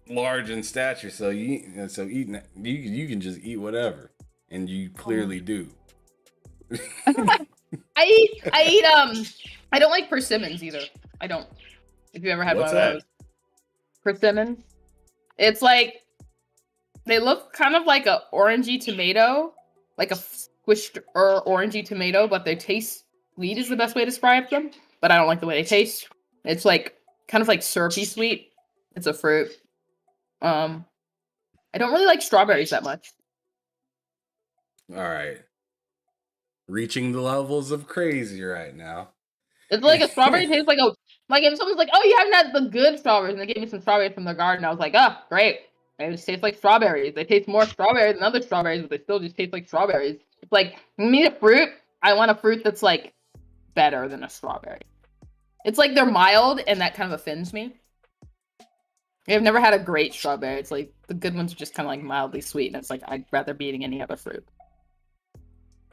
large in stature. So you can just eat whatever, and you clearly do. I don't like persimmons either. I don't. If you ever had one of those. Persimmons. It's they look kind of like a orangey tomato, like a squished orangey tomato, but they taste sweet is the best way to describe them. But I don't like the way they taste. It's kind of syrupy sweet. It's a fruit. I don't really like strawberries that much. All right. Reaching the levels of crazy right now. It's like a strawberry tastes like if someone's like, oh, you haven't had the good strawberries, and they gave me some strawberries from their garden, I was like, oh, great. They just taste like strawberries. They taste more strawberries than other strawberries, but they still just taste like strawberries. It's like, me a fruit, I want a fruit that's better than a strawberry. It's they're mild, and that kind of offends me. I've never had a great strawberry. It's like the good ones are just kind of like mildly sweet, and it's like I'd rather be eating any other fruit.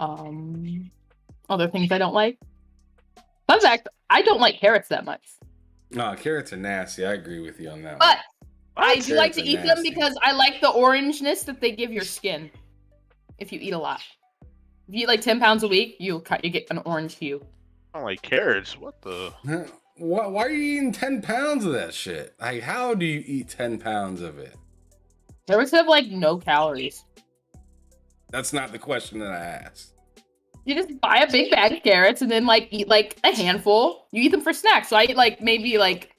Other things I don't like. Fun fact: I don't like carrots that much. No, carrots are nasty. I agree with you on that. But I Carrots do like to are eat them nasty. because I like the orangeness that they give your skin. If you eat a lot, if you eat like 10 pounds a week, you get an orange hue. I don't like carrots. What the? Why are you eating 10 pounds of that shit? Like, how do you eat 10 pounds of it? Carrots have like no calories. That's not the question that I asked. You just buy a big bag of carrots and then like eat like a handful. You eat them for snacks. So I eat like maybe like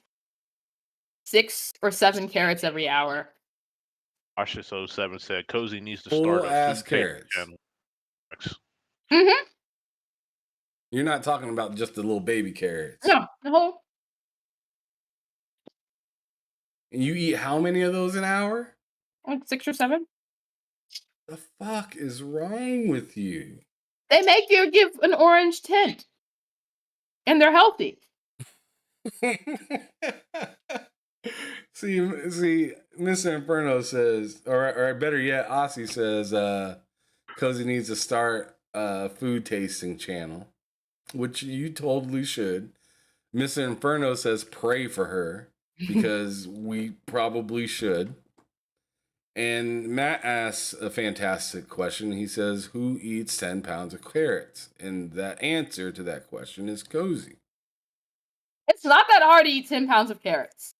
6 or 7 carrots every hour. Ashis07 said Cozy needs to Full start a ass food carrots. channel. Mm-hmm. You're not talking about just the little baby carrots. No, the whole. And you eat how many of those an hour? Like 6 or 7. The fuck is wrong with you? They make you give an orange tint. And they're healthy. see, Mr. Inferno says, or better yet, Aussie says, Cozy needs to start a food tasting channel, which you totally should. Mr. Inferno says, pray for her, because we probably should. And Matt asks a fantastic question. He says, who eats 10 pounds of carrots? And that answer to that question is Cozy. It's not that hard to eat 10 pounds of carrots.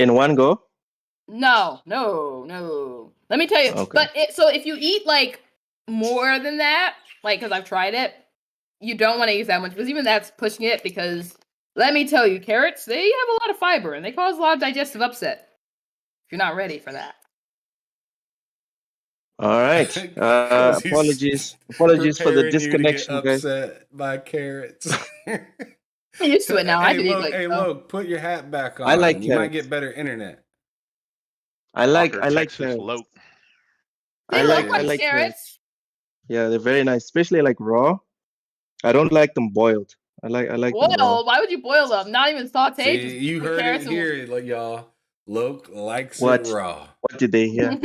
In one go? No. Let me tell you. Okay. But so if you eat like more than that, like because I've tried it, you don't want to use that much because even that's pushing it. Because let me tell you, carrots, they have a lot of fiber and they cause a lot of digestive upset. If you're not ready for that. All right. Apologies for the disconnection, guys. Upset by carrots. I'm used to it now. I can eat like. Look, put your hat back on. I like you might get better internet. I like Texas carrots. Loke. I like carrots. Yeah, they're very nice, especially like raw. I don't like them boiled. I like boiled. them raw. Why would you boil them? Not even sauteed. See, you heard it here, like y'all. Loke likes it raw. What did they hear?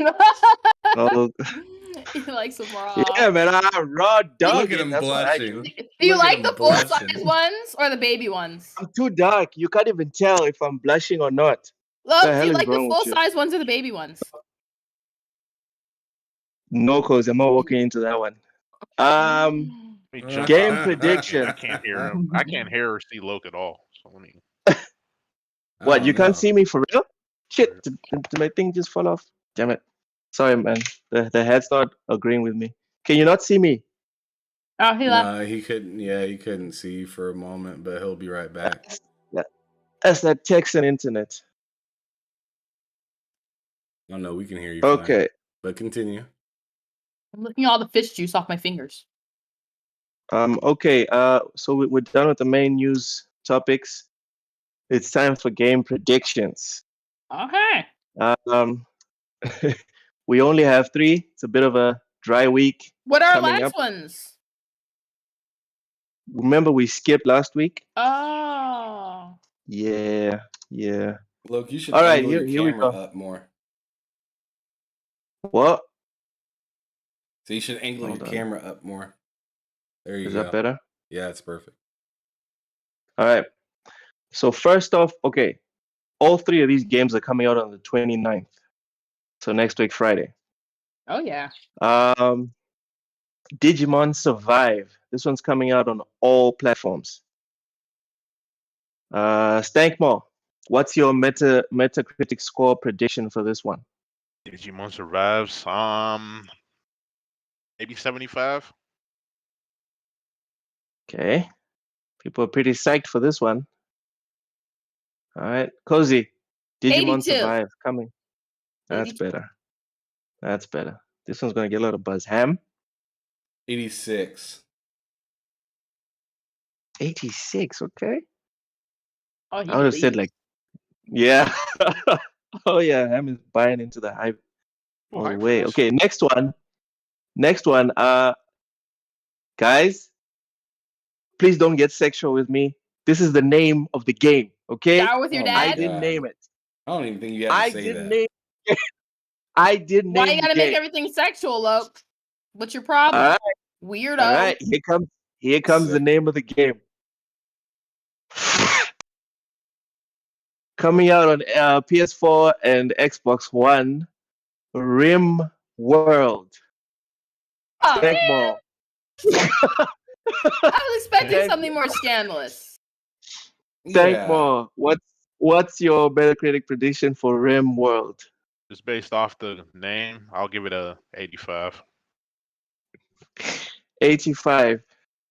Oh. He likes them raw. Yeah, man, raw dog. Look at him blushing. Do you like the full-size ones or the baby ones? I'm too dark. You can't even tell if I'm blushing or not. Look, do you like the full-size ones or the baby ones? No, cause I'm not walking into that one. Game prediction. I can't hear him. I can't hear or see Loke at all. So let me. What? You can't see me for real? Shit! Did my thing just fall off? Damn it! Sorry, man. The head's not agreeing with me. Can you not see me? Oh, he left. No, he couldn't. Yeah, he couldn't see you for a moment, but he'll be right back. That's that Texan internet. Oh no, we can hear you. Okay, fine, but continue. I'm licking all the fish juice off my fingers. Okay. So we're done with the main news topics. It's time for game predictions. Okay. We only have 3. It's a bit of a dry week. What are our last ones? Remember we skipped last week? Oh. Yeah. Look, you should all right, angle here your we camera go. up more. What? So you should angle your camera up more. There you go. Is that better? Yeah, it's perfect. All right. So first off, okay, all 3 of these games are coming out on the 29th. So next week, Friday. Oh, yeah. Digimon Survive. This one's coming out on all platforms. Stankmore, what's your Metacritic score prediction for this one? Digimon Survives. Maybe 75. Okay. People are pretty psyched for this one. All right. Cozy, Digimon 82. Survive coming. That's 82. better. That's better. This one's going to get a lot of buzz. Ham? 86. 86, okay. Oh, I would have said like, yeah. Oh, yeah. Ham is buying into the hype. Oh, all the way. Okay, next one. Guys, please don't get sexual with me. This is the name of the game, okay? Shower with your dad? I didn't name it. I don't even think you had to I say didn't that. name. I did Why name you the gotta make game. everything sexual, Loke? What's your problem? All right, Weirdo. all right. Here comes the Sick. name of the game. Coming out on PS4 and Xbox One, Rim World. Oh man, Thankmall. I was expecting Thank, something more scandalous. Yeah. Thankmall. What's your Metacritic prediction for Rim World? Just based off the name, I'll give it a 85. 85.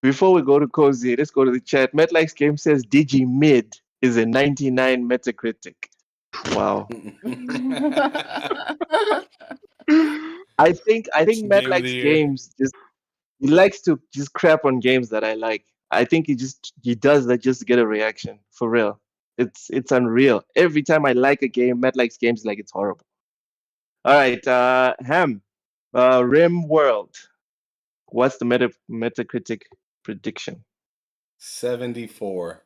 Before we go to Cozy, let's go to the chat. MetLife's game says Digimid is a 99 Metacritic. Wow. I think Game of the MetLife's year. games just he likes to just crap on games that I like. I think he does that just to get a reaction. For real. It's unreal. Every time I like a game, MetLife's games like it's horrible. All right, Ham. Rim World. What's the Metacritic prediction? 74.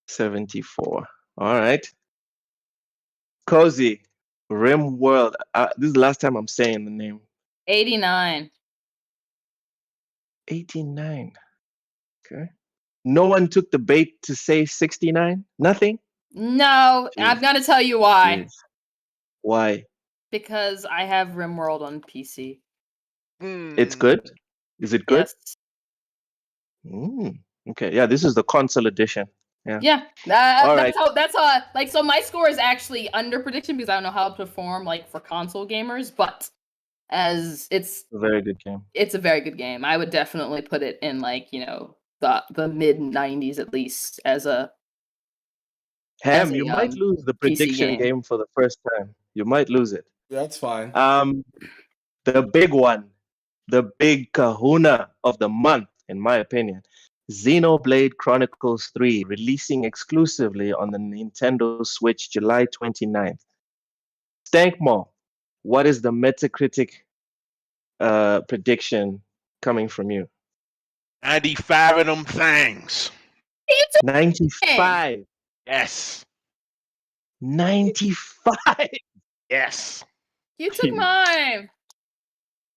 74. All right. Cozy. Rim World. This is the last time I'm saying the name. 89. 89. Okay. No one took the bait to say 69? Nothing? No, Jeez. I'm gonna tell you why. Jeez. Why? Because I have RimWorld on PC. It's good? Is it good? Yes. Okay. Yeah, this is the console edition. Yeah. Yeah. All that's right. how like so my score is actually under prediction because I don't know how to perform like for console gamers, but as it's A very good game. it's a very good game. I would definitely put it in like, the mid 90s at least as a Ham, you might lose the PC prediction game for the first time. You might lose it. That's fine. The big one, the big kahuna of the month, in my opinion, Xenoblade Chronicles 3, releasing exclusively on the Nintendo Switch July 29th. Stankmall, what is the Metacritic prediction coming from you? 95 of them things. 95. Yes. 95. Yes. You took mine.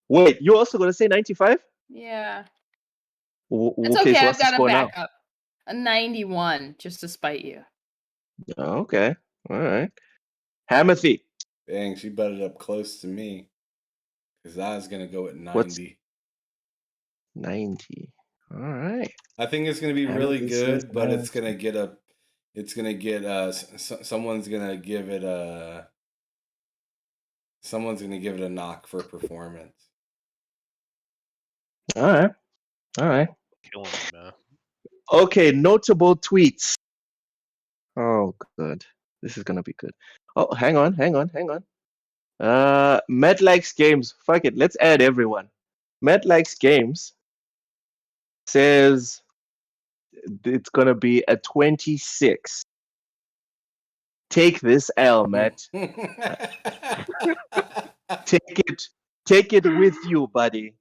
Wait, you're also going to say 95? Yeah. Okay, It's okay, so I've what's the got a score now? backup. A 91, just to spite you. Oh, okay. All right. Hamathy. Dang, she butted up close to me. Because I was going to go at 90. What's 90? All right. I think it's going to be really Hamathy says good, but it's 90. going to get a. It's going to get. Someone's going to give it a. Someone's going to give it a knock for performance. All right. All right. Killing me, man. Okay, notable tweets. Oh, good. This is gonna be good. Oh, hang on. Matt likes games. Fuck it. Let's add everyone. Matt likes games says it's gonna be a 26. Take this L, Matt. Take it with you, buddy.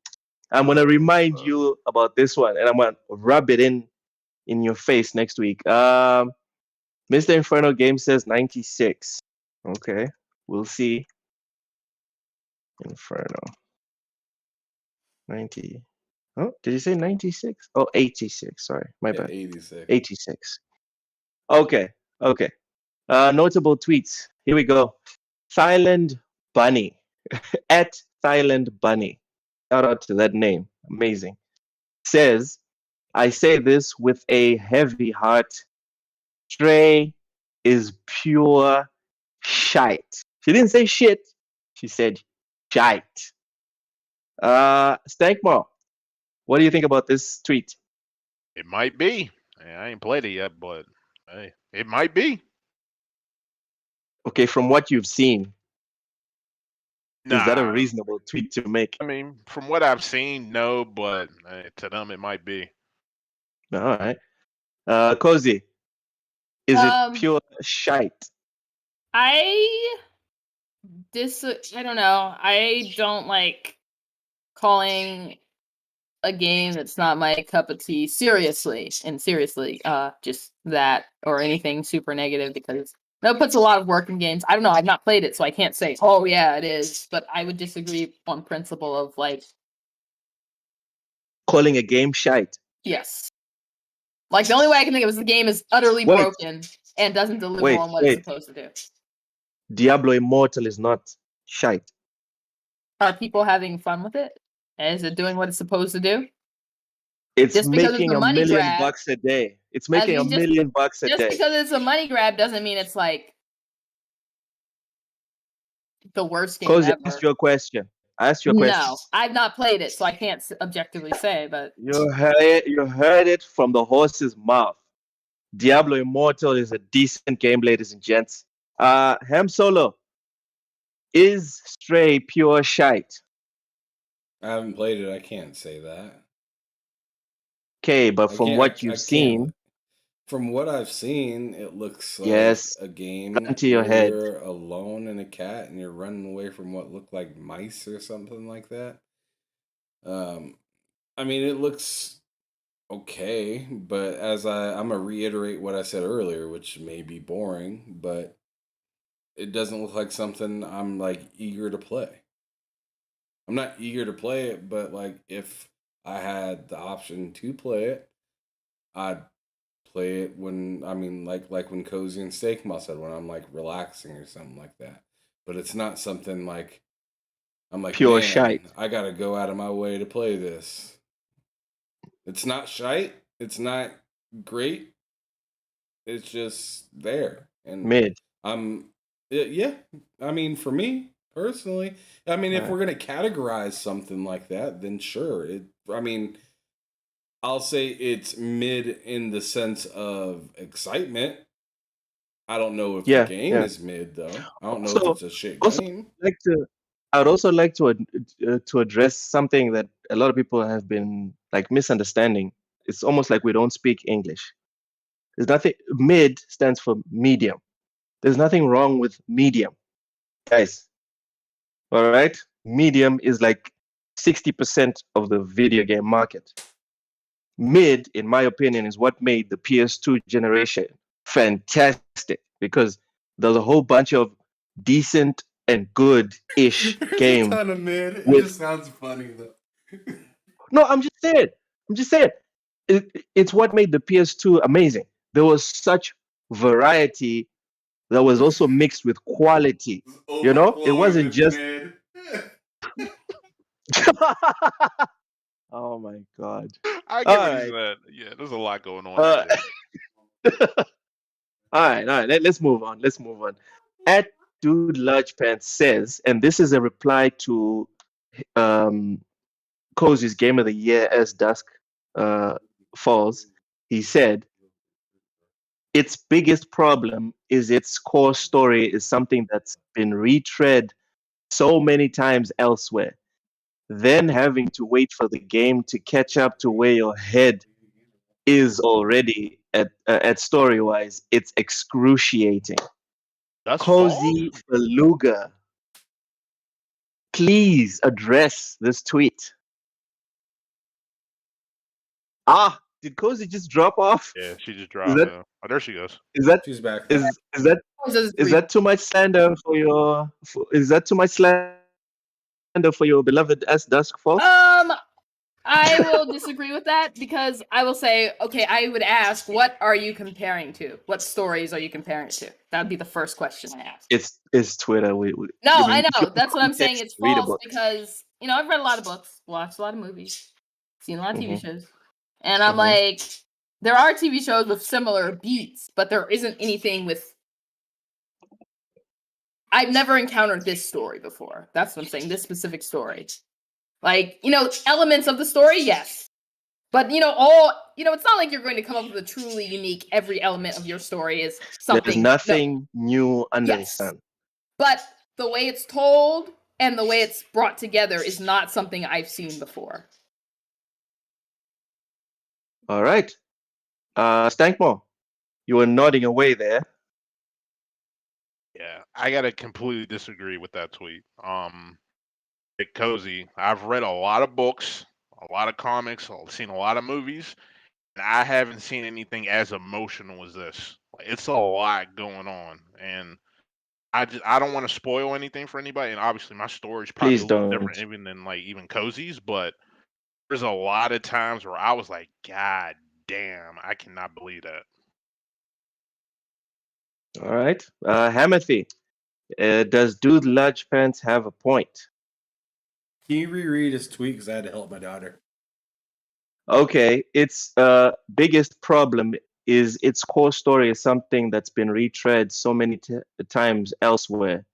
I'm gonna remind you about this one, and I'm gonna rub it in your face next week. Mr. Inferno Game says 96. Okay, we'll see. Inferno 90. Oh, did you say 96? Oh, 86. Sorry, my bad. 86. 86. Okay. Notable tweets. Here we go. Thailand Bunny at Thailand Bunny. Shout out to that name. Amazing. Says, I say this with a heavy heart. Stray is pure shite. She didn't say shit. She said shite. Stankmore, what do you think about this tweet? It might be. I ain't played it yet, but hey, it might be. Okay, from what you've seen, is that a Nah. reasonable tweet to make? I mean, from what I've seen, no, but to them it might be. All right. Cozy, is it pure shite? I don't know. I don't like calling a game that's not my cup of tea seriously, just that or anything super negative because No, it puts a lot of work in games. I don't know. I've not played it, so I can't say, oh, yeah, it is. But I would disagree on principle of, like... Calling a game shite. Yes. Like, the only way I can think of is the game is utterly broken and doesn't deliver on what it's supposed to do. Diablo Immortal is not shite. Are people having fun with it? Is it doing what it's supposed to do? It's Just because making it's a $1 money million grab, bucks a day. It's making $1 million bucks a day. Just because it's a money grab doesn't mean it's like the worst game ever. I asked you a question. No, I've not played it, so I can't objectively say. But you heard it from the horse's mouth. Diablo Immortal is a decent game, ladies and gents. Ham Solo, is Stray pure shite? I haven't played it. I can't say that. Okay, but from what you've seen, from what I've seen, it looks like a game where you're alone in a cat and you're running away from what look like mice or something like that. I mean, it looks okay, but I'm gonna reiterate what I said earlier, which may be boring, but it doesn't look like something I'm like eager to play. I'm not eager to play it, but like if I had the option to play it, I'd play it when like when Cozy and Steak Must said, when I'm like relaxing or something like that. But it's not something like I'm like pure shite. I gotta go out of my way to play this. It's not shite. It's not great. It's just there and mid. Yeah. I mean, for me personally, I mean, if we're gonna categorize something like that, then sure. I'll say it's mid in the sense of excitement. I don't know if the game is mid though. I don't know if it's a shit game. I would also like to address something that a lot of people have been like misunderstanding. It's almost like we don't speak English. There's nothing. Mid stands for medium. There's nothing wrong with medium, guys. All right, medium is like 60% of the video game market. Mid, in my opinion, is what made the PS2 generation fantastic, because there's a whole bunch of decent and good-ish games. A ton of mid. It just sounds funny though. No, I'm just saying. It's what made the PS2 amazing. There was such variety that was also mixed with quality. You know, it wasn't just. Oh my god! I get what you said. Yeah, there's a lot going on. All right. Let's move on. At Dude Large Pants says, and this is a reply to Cozy's Game of the Year as Dusk Falls. He said, its biggest problem is its core story is something that's been retread so many times elsewhere. Then having to wait for the game to catch up to where your head is already at story-wise. It's excruciating. Cozy Beluga, please address this tweet. Did Cozy just drop off? Yeah, she just dropped. Oh, there she goes. She's back. Is that too much slander for your? Is that too much slander for your beloved S Dusk Falls? I will disagree with that, because I will say, okay, I would ask, what are you comparing to? What stories are you comparing to? That would be the first question I ask. It's Twitter. I know. That's what I'm saying. It's false because, I've read a lot of books, watched a lot of movies, seen a lot of TV shows. And I'm like, there are TV shows with similar beats, but there isn't anything with... I've never encountered this story before. That's what I'm saying, this specific story. Like, elements of the story, yes. But, it's not like you're going to come up with a truly unique, every element of your story is something... There's nothing new under the sun. But the way it's told and the way it's brought together is not something I've seen before. All right. Stankmore, you were nodding away there. Yeah, I gotta completely disagree with that tweet. Cozy, I've read a lot of books, a lot of comics, I've seen a lot of movies, and I haven't seen anything as emotional as this. Like, it's a lot going on, and I don't want to spoil anything for anybody. And obviously, my story's probably Please a little don't. different even than like even Cozy's, but there's a lot of times where I was like, God damn, I cannot believe that. All right. Hamothy, does Dude Large Pants have a point? Can you reread his tweet? Because I had to help my daughter. Okay, its biggest problem is its core story is something that's been retread so many times elsewhere.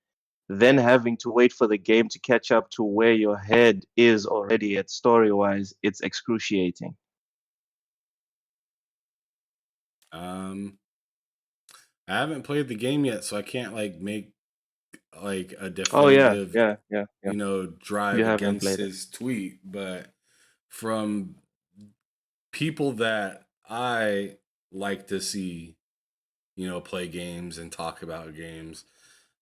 Then having to wait for the game to catch up to where your head is already at story-wise, it's excruciating. I haven't played the game yet, so I can't like make like a Oh yeah, definitive, yeah. drive You haven't against played it. his tweet. But from people that I like to see, play games and talk about games,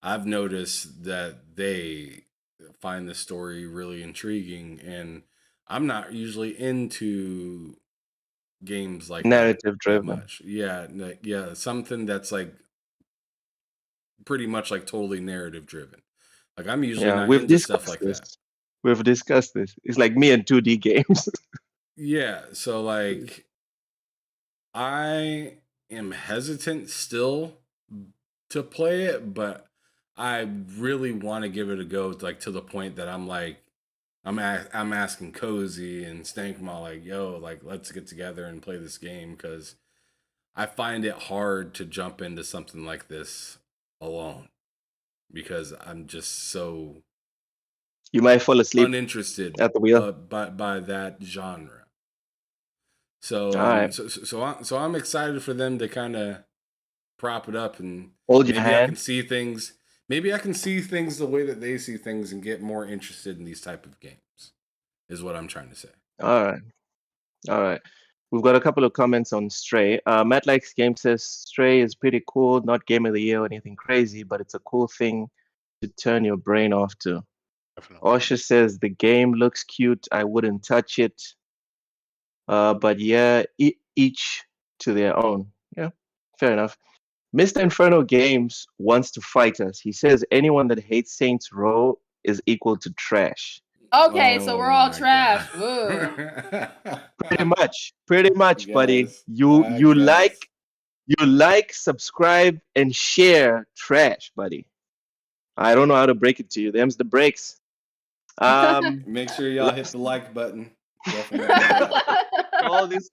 I've noticed that they find the story really intriguing, and I'm not usually into games like Narrative that driven. much. Yeah, yeah, something that's like pretty much like totally narrative driven. Like I'm usually Yeah, not we've into stuff discussed like this. that. We've discussed this. It's like me and 2D games. Yeah, so like I am hesitant still to play it, but I really want to give it a go, like to the point that I'm like I'm asking Cozy and Stankma like, yo, like let's get together and play this game, because I find it hard to jump into something like this alone, because I'm just so You might fall asleep uninterested at the wheel. by that genre. All So right. so I'm excited for them to kind of prop it up, and Hold your maybe I hand. can see things. Maybe I can see things the way that they see things and get more interested in these type of games. Is what I'm trying to say. All right. All right. We've got a couple of comments on Stray. Matt Likes Game says Stray is pretty cool, not game of the year or anything crazy, but it's a cool thing to turn your brain off to. Definitely. Osha says the game looks cute. I wouldn't touch it. But yeah, each to their own. Yeah, fair enough. Mr. Inferno Games wants to fight us. He says anyone that hates Saints Row is equal to trash. Okay, so we're all my trash. God. Pretty much, buddy. Yes, You I you guess. like, subscribe, and share trash, buddy. I don't know how to break it to you. Them's the breaks. Make sure y'all hit the like button. Definitely. all this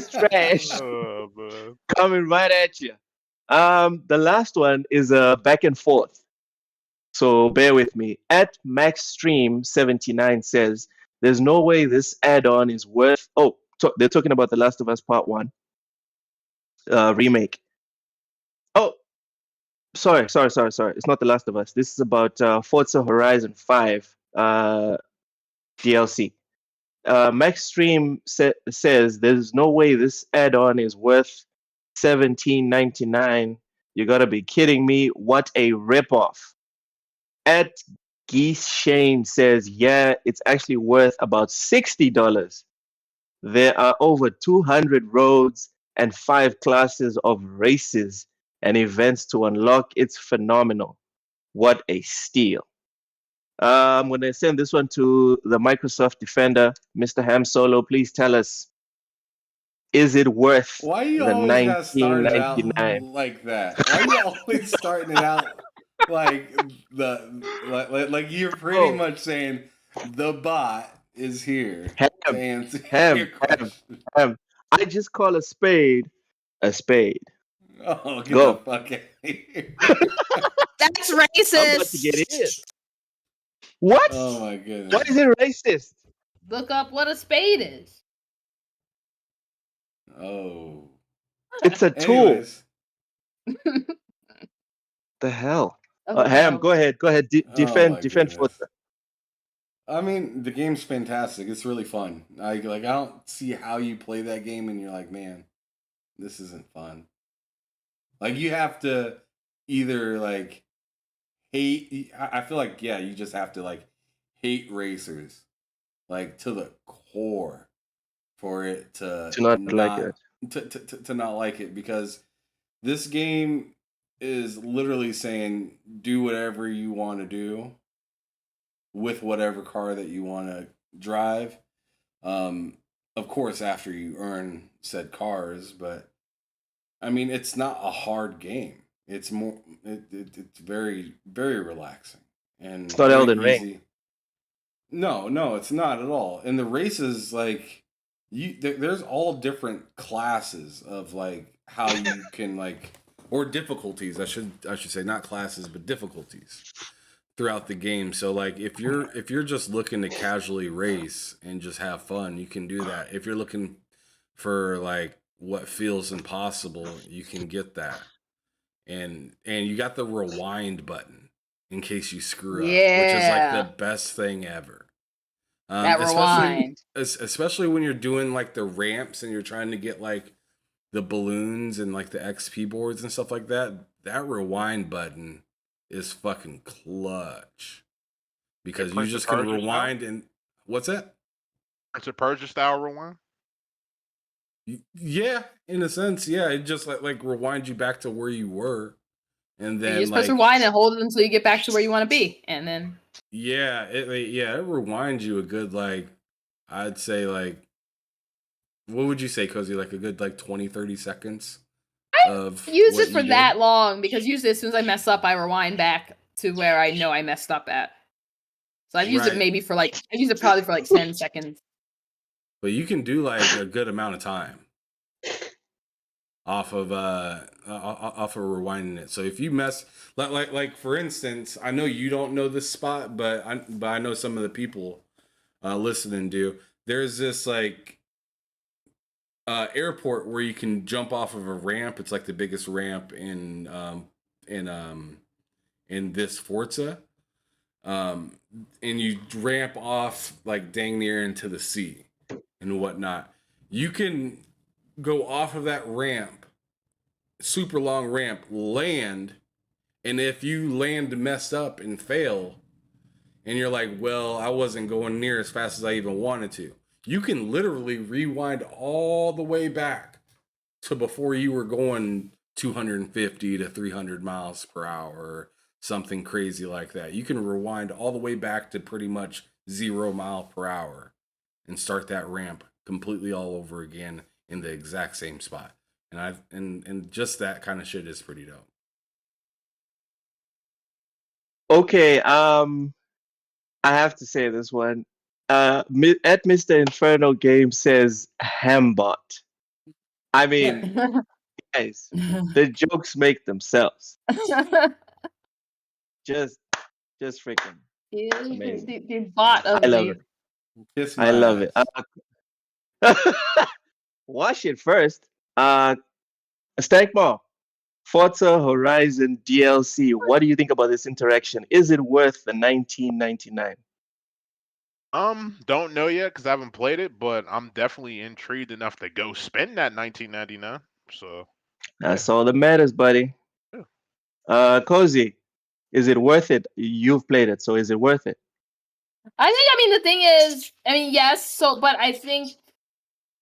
trash Oh, man. coming right at you. The last one is back and forth. So bear with me. At MaxStream79 says, there's no way this add-on is worth. Oh, they're talking about The Last of Us Part 1 remake. Oh, sorry. It's not The Last of Us. This is about Forza Horizon 5 DLC. MaxStream says there's no way this add-on is worth $17.99. You gotta be kidding me. What a ripoff. At Geese Shane says, yeah, it's actually worth about $60. There are over 200 roads and 5 classes of races and events to unlock. It's phenomenal. What a steal. I'm going to send this one to the Microsoft Defender. Mr. Ham Solo, please tell us, is it worth Why you the always gotta start it out $19.99? like that? Why you always starting it out like like you're pretty much saying the bot is here to answer your question? I just call a spade a spade. Oh, get Go. the fuck out of here. That's I'm about to racist. get in. What? Oh my goodness. Why is it racist? Look up what a spade is. Oh. It's a tool. Anyways. The hell? Oh, Ham, no. go ahead. Defend goodness. Forza. I mean, the game's fantastic. It's really fun. I don't see how you play that game and you're like, man, this isn't fun. Like you have to either like hate. I feel like you just have to like hate racers, like to the core, for it to Do not like it. to not like it, because this game is literally saying do whatever you want to do with whatever car that you want to drive. Of course, after you earn said cars, but I mean, it's not a hard game. It's more, it's very, very relaxing and It's not very Elden Ring. easy. No, it's not at all. And the races, like, there's all different classes of like how you can like, or difficulties. I should say, not classes, but difficulties throughout the game. So like if you're just looking to casually race and just have fun, you can do that. If you're looking for like what feels impossible, you can get that. And you got the rewind button in case you screw up, which is like the Yeah, best thing ever. that Especially rewind. especially when you're doing like the ramps and you're trying to get like the balloons and like the XP boards and stuff like that. That rewind button is fucking clutch, Like because you Prince of just can Persia style? rewind. And what's that? Prince of Persia style rewind? Yeah, in a sense, yeah. It just like rewind you back to where you were, and You then just press like rewind and hold it until you get back to where you want to be, and then it rewinds you a good, like, I'd say, like, what would you say, Cozy? Like a good like 20-30 seconds I of use what it for you did. that long because usually as soon as I mess up, I rewind back to where I know I messed up at. So I've used it Right. maybe for like I've used it probably for like 10 seconds. But you can do like a good amount of time off of rewinding it. So if you mess, like for instance, I know you don't know this spot, but I know some of the people listening do. There's this like airport where you can jump off of a ramp. It's like the biggest ramp in in this Forza. And you ramp off like dang near into the sea and whatnot. You can go off of that ramp, super long ramp, land, and if you land messed up and fail, and you're like, well, I wasn't going near as fast as I even wanted to, you can literally rewind all the way back to before you were going 250 to 300 miles per hour or something crazy like that. You can rewind all the way back to pretty much 0 mile per hour and start that ramp completely all over again in the exact same spot. And just that kind of shit is pretty dope. Okay, I have to say this one. At Mr. Inferno Game says Hambot. I mean, guys, the jokes make themselves. Just freaking amazing. the bot I of love the it. Kiss I my love it. ass. Watch it first. Stankmore, Forza Horizon DLC. What do you think about this interaction? Is it worth the $19.99? Don't know yet because I haven't played it, but I'm definitely intrigued enough to go spend that 19.99. So That's all that matters, buddy. yeah. Cozy, is it worth it? You've played it, so is it worth it? I mean, the thing is, I mean, yes. So, but I think,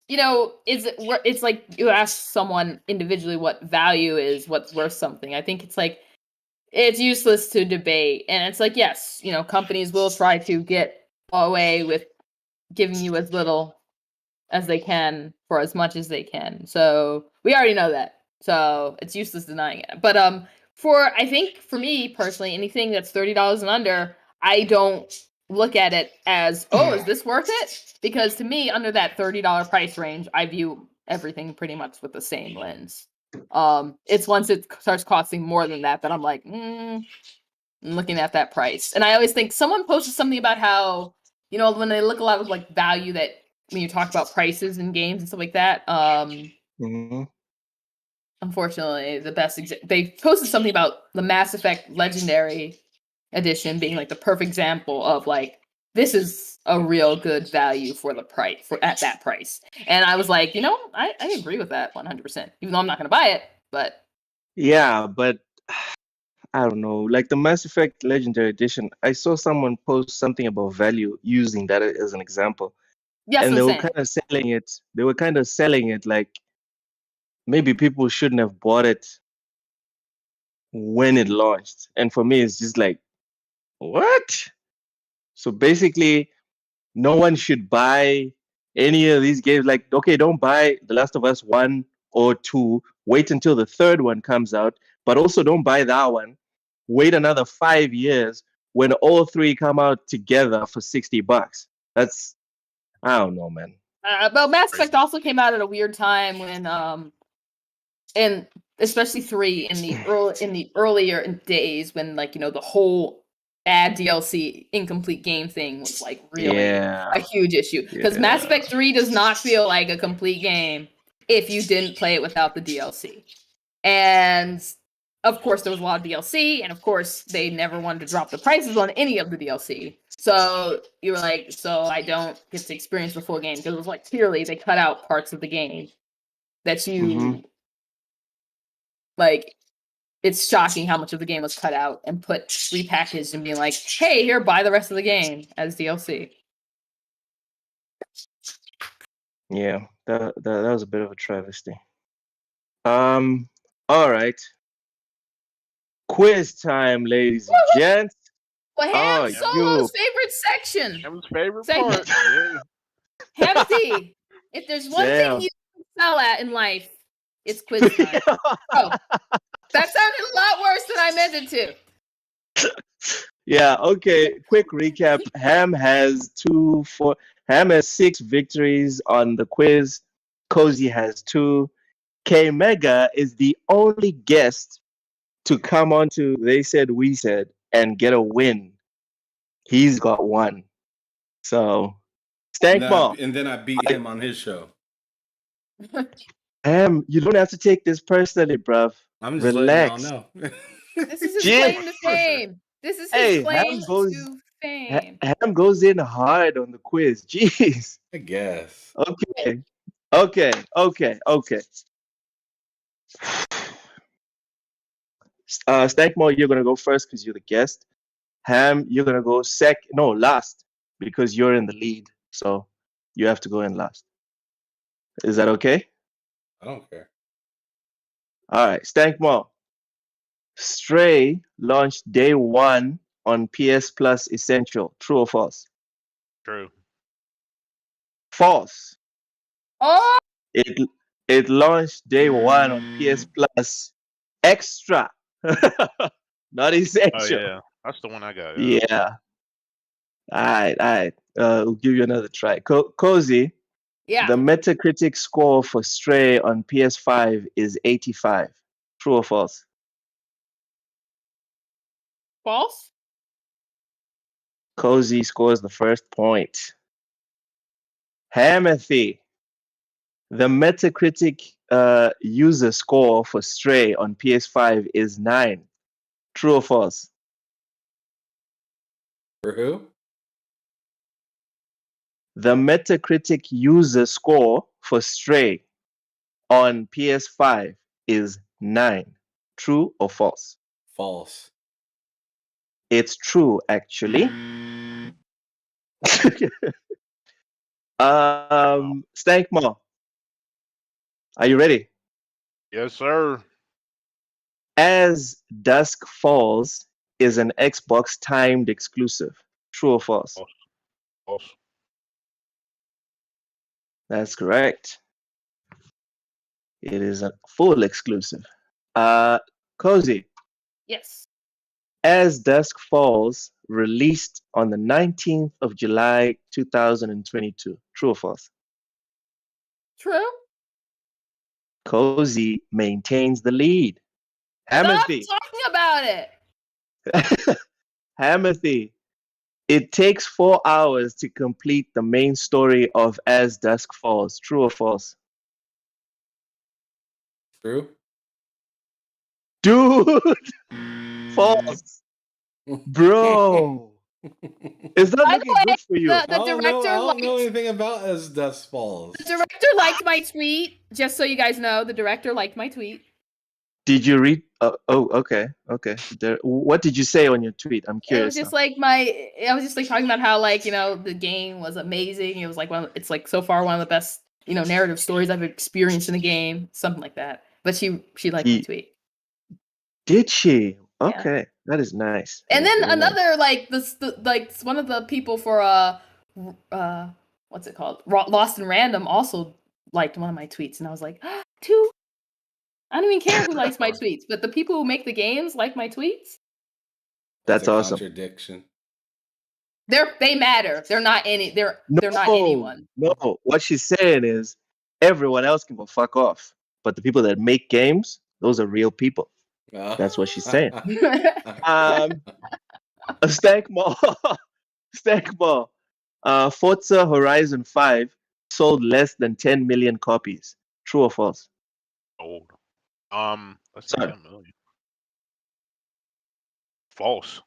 it's like you ask someone individually what value is, what's worth something. I think it's like it's useless to debate, and it's like, yes, companies will try to get away with giving you as little as they can for as much as they can. So we already know that. So it's useless denying it. But I think for me personally, anything that's $30 and under, I don't look at it as, oh, is this worth it? Because to me, under that $30 price range, I view everything pretty much with the same lens. It's once it starts costing more than that I'm like, I'm looking at that price. And I always think someone posted something about how, when they look a lot of like value that when you talk about prices in games and stuff like that, Mm-hmm. unfortunately, the best they posted something about the Mass Effect Legendary Edition being like the perfect example of like this is a real good value for the price at that price. And I was like, I agree with that 100%. Even though I'm not going to buy it, but Yeah, but I don't know. Like the Mass Effect Legendary Edition, I saw someone post something about value using that as an example, yes, and I'm they were saying. kind of selling it. They were kind of selling it like maybe people shouldn't have bought it when it launched. And for me, it's just like, what? So basically, no one should buy any of these games. Like, okay, don't buy The Last of Us 1 or 2. Wait until the third one comes out. But also don't buy that one. Wait another 5 years when all three come out together for $60. That's, I don't know, man. But Mass Effect also came out at a weird time when and especially 3 in the earlier days when, like, you know, the whole bad DLC incomplete game thing was like really a huge issue, because Mass Effect 3 does not feel like a complete game if you didn't play it without the DLC. And of course there was a lot of DLC, and of course they never wanted to drop the prices on any of the DLC. So you were like, so I don't get to experience the full game, because it was like clearly they cut out parts of the game that you like. It's shocking how much of the game was cut out and put repackaged and being like, hey, here, buy the rest of the game as DLC. Yeah, that was a bit of a travesty. All right. Quiz time, ladies and gents. Well, Ham Solo's favorite section. Ham's favorite part. Yeah. Hamsy, if there's one thing you can sell at in life, it's quiz time. Oh, that sounded a lot worse than I meant it to. Yeah, okay. Quick recap. Ham has 6 victories on the quiz. Cozy has 2. K Mega is the only guest to come on to They Said We Said and get a win. He's got 1. So, Stankball. And then I beat him on his show. Ham, you don't have to take this personally, bruv. I'm just relax. letting y'all know. This is his claim to fame. This is his claim to fame. Ham goes in hard on the quiz. Jeez. I guess. Okay. Stankmore, you're gonna go first because you're the guest. Ham, you're gonna go last, because you're in the lead. So you have to go in last. Is that okay? I don't care. All right, Stankmore. Stray launched day 1 on PS Plus Essential. True or false? True. False. Oh! It launched day 1 on PS Plus Extra. Not Essential. Oh yeah, that's the one I got. Yeah. All right. We'll give you another try. Cozy. Yeah. The Metacritic score for Stray on PS5 is 85. True or false? False. Cozy scores the first point. Hamathy. The Metacritic user score for Stray on PS5 is 9. True or false? For who? The Metacritic user score for Stray on PS5 is 9. True or false? False. It's true, actually. Stankma, are you ready? Yes, sir. As Dusk Falls is an Xbox timed exclusive. True or false? False. That's correct. It is a full exclusive. Cozy. Yes. As Dusk Falls released on the 19th of July 2022. True or false? True. Cozy maintains the lead. Hamathy. Stop talking about it. Hamathy. It takes 4 hours to complete the main story of As Dusk Falls. True or false? True. Dude. False. Bro. Is that looking good for you? The director I don't know anything about As Dusk Falls. The director liked my tweet. Just so you guys know, the director liked my tweet. Did you read? Okay. What did you say on your tweet? I'm curious. It was just I was just like talking about how, like, you know, the game was amazing. It was like it's like so far one of the best narrative stories I've experienced in the game, something like that. But she liked my tweet. Did she? Okay, that is nice. And then another nice. One of the people for what's it called? Lost in Random also liked one of my tweets, and I was like, two. I don't even care who likes my tweets, but the people who make the games like my tweets. That's awesome. Contradiction. They matter. They're not any. They're not anyone. No, what she's saying is everyone else can go fuck off, but the people that make games, those are real people. That's what she's saying. Stank Mall. Forza Horizon 5 sold less than 10 million copies. True or false? Old. Let's see, 10 million. False.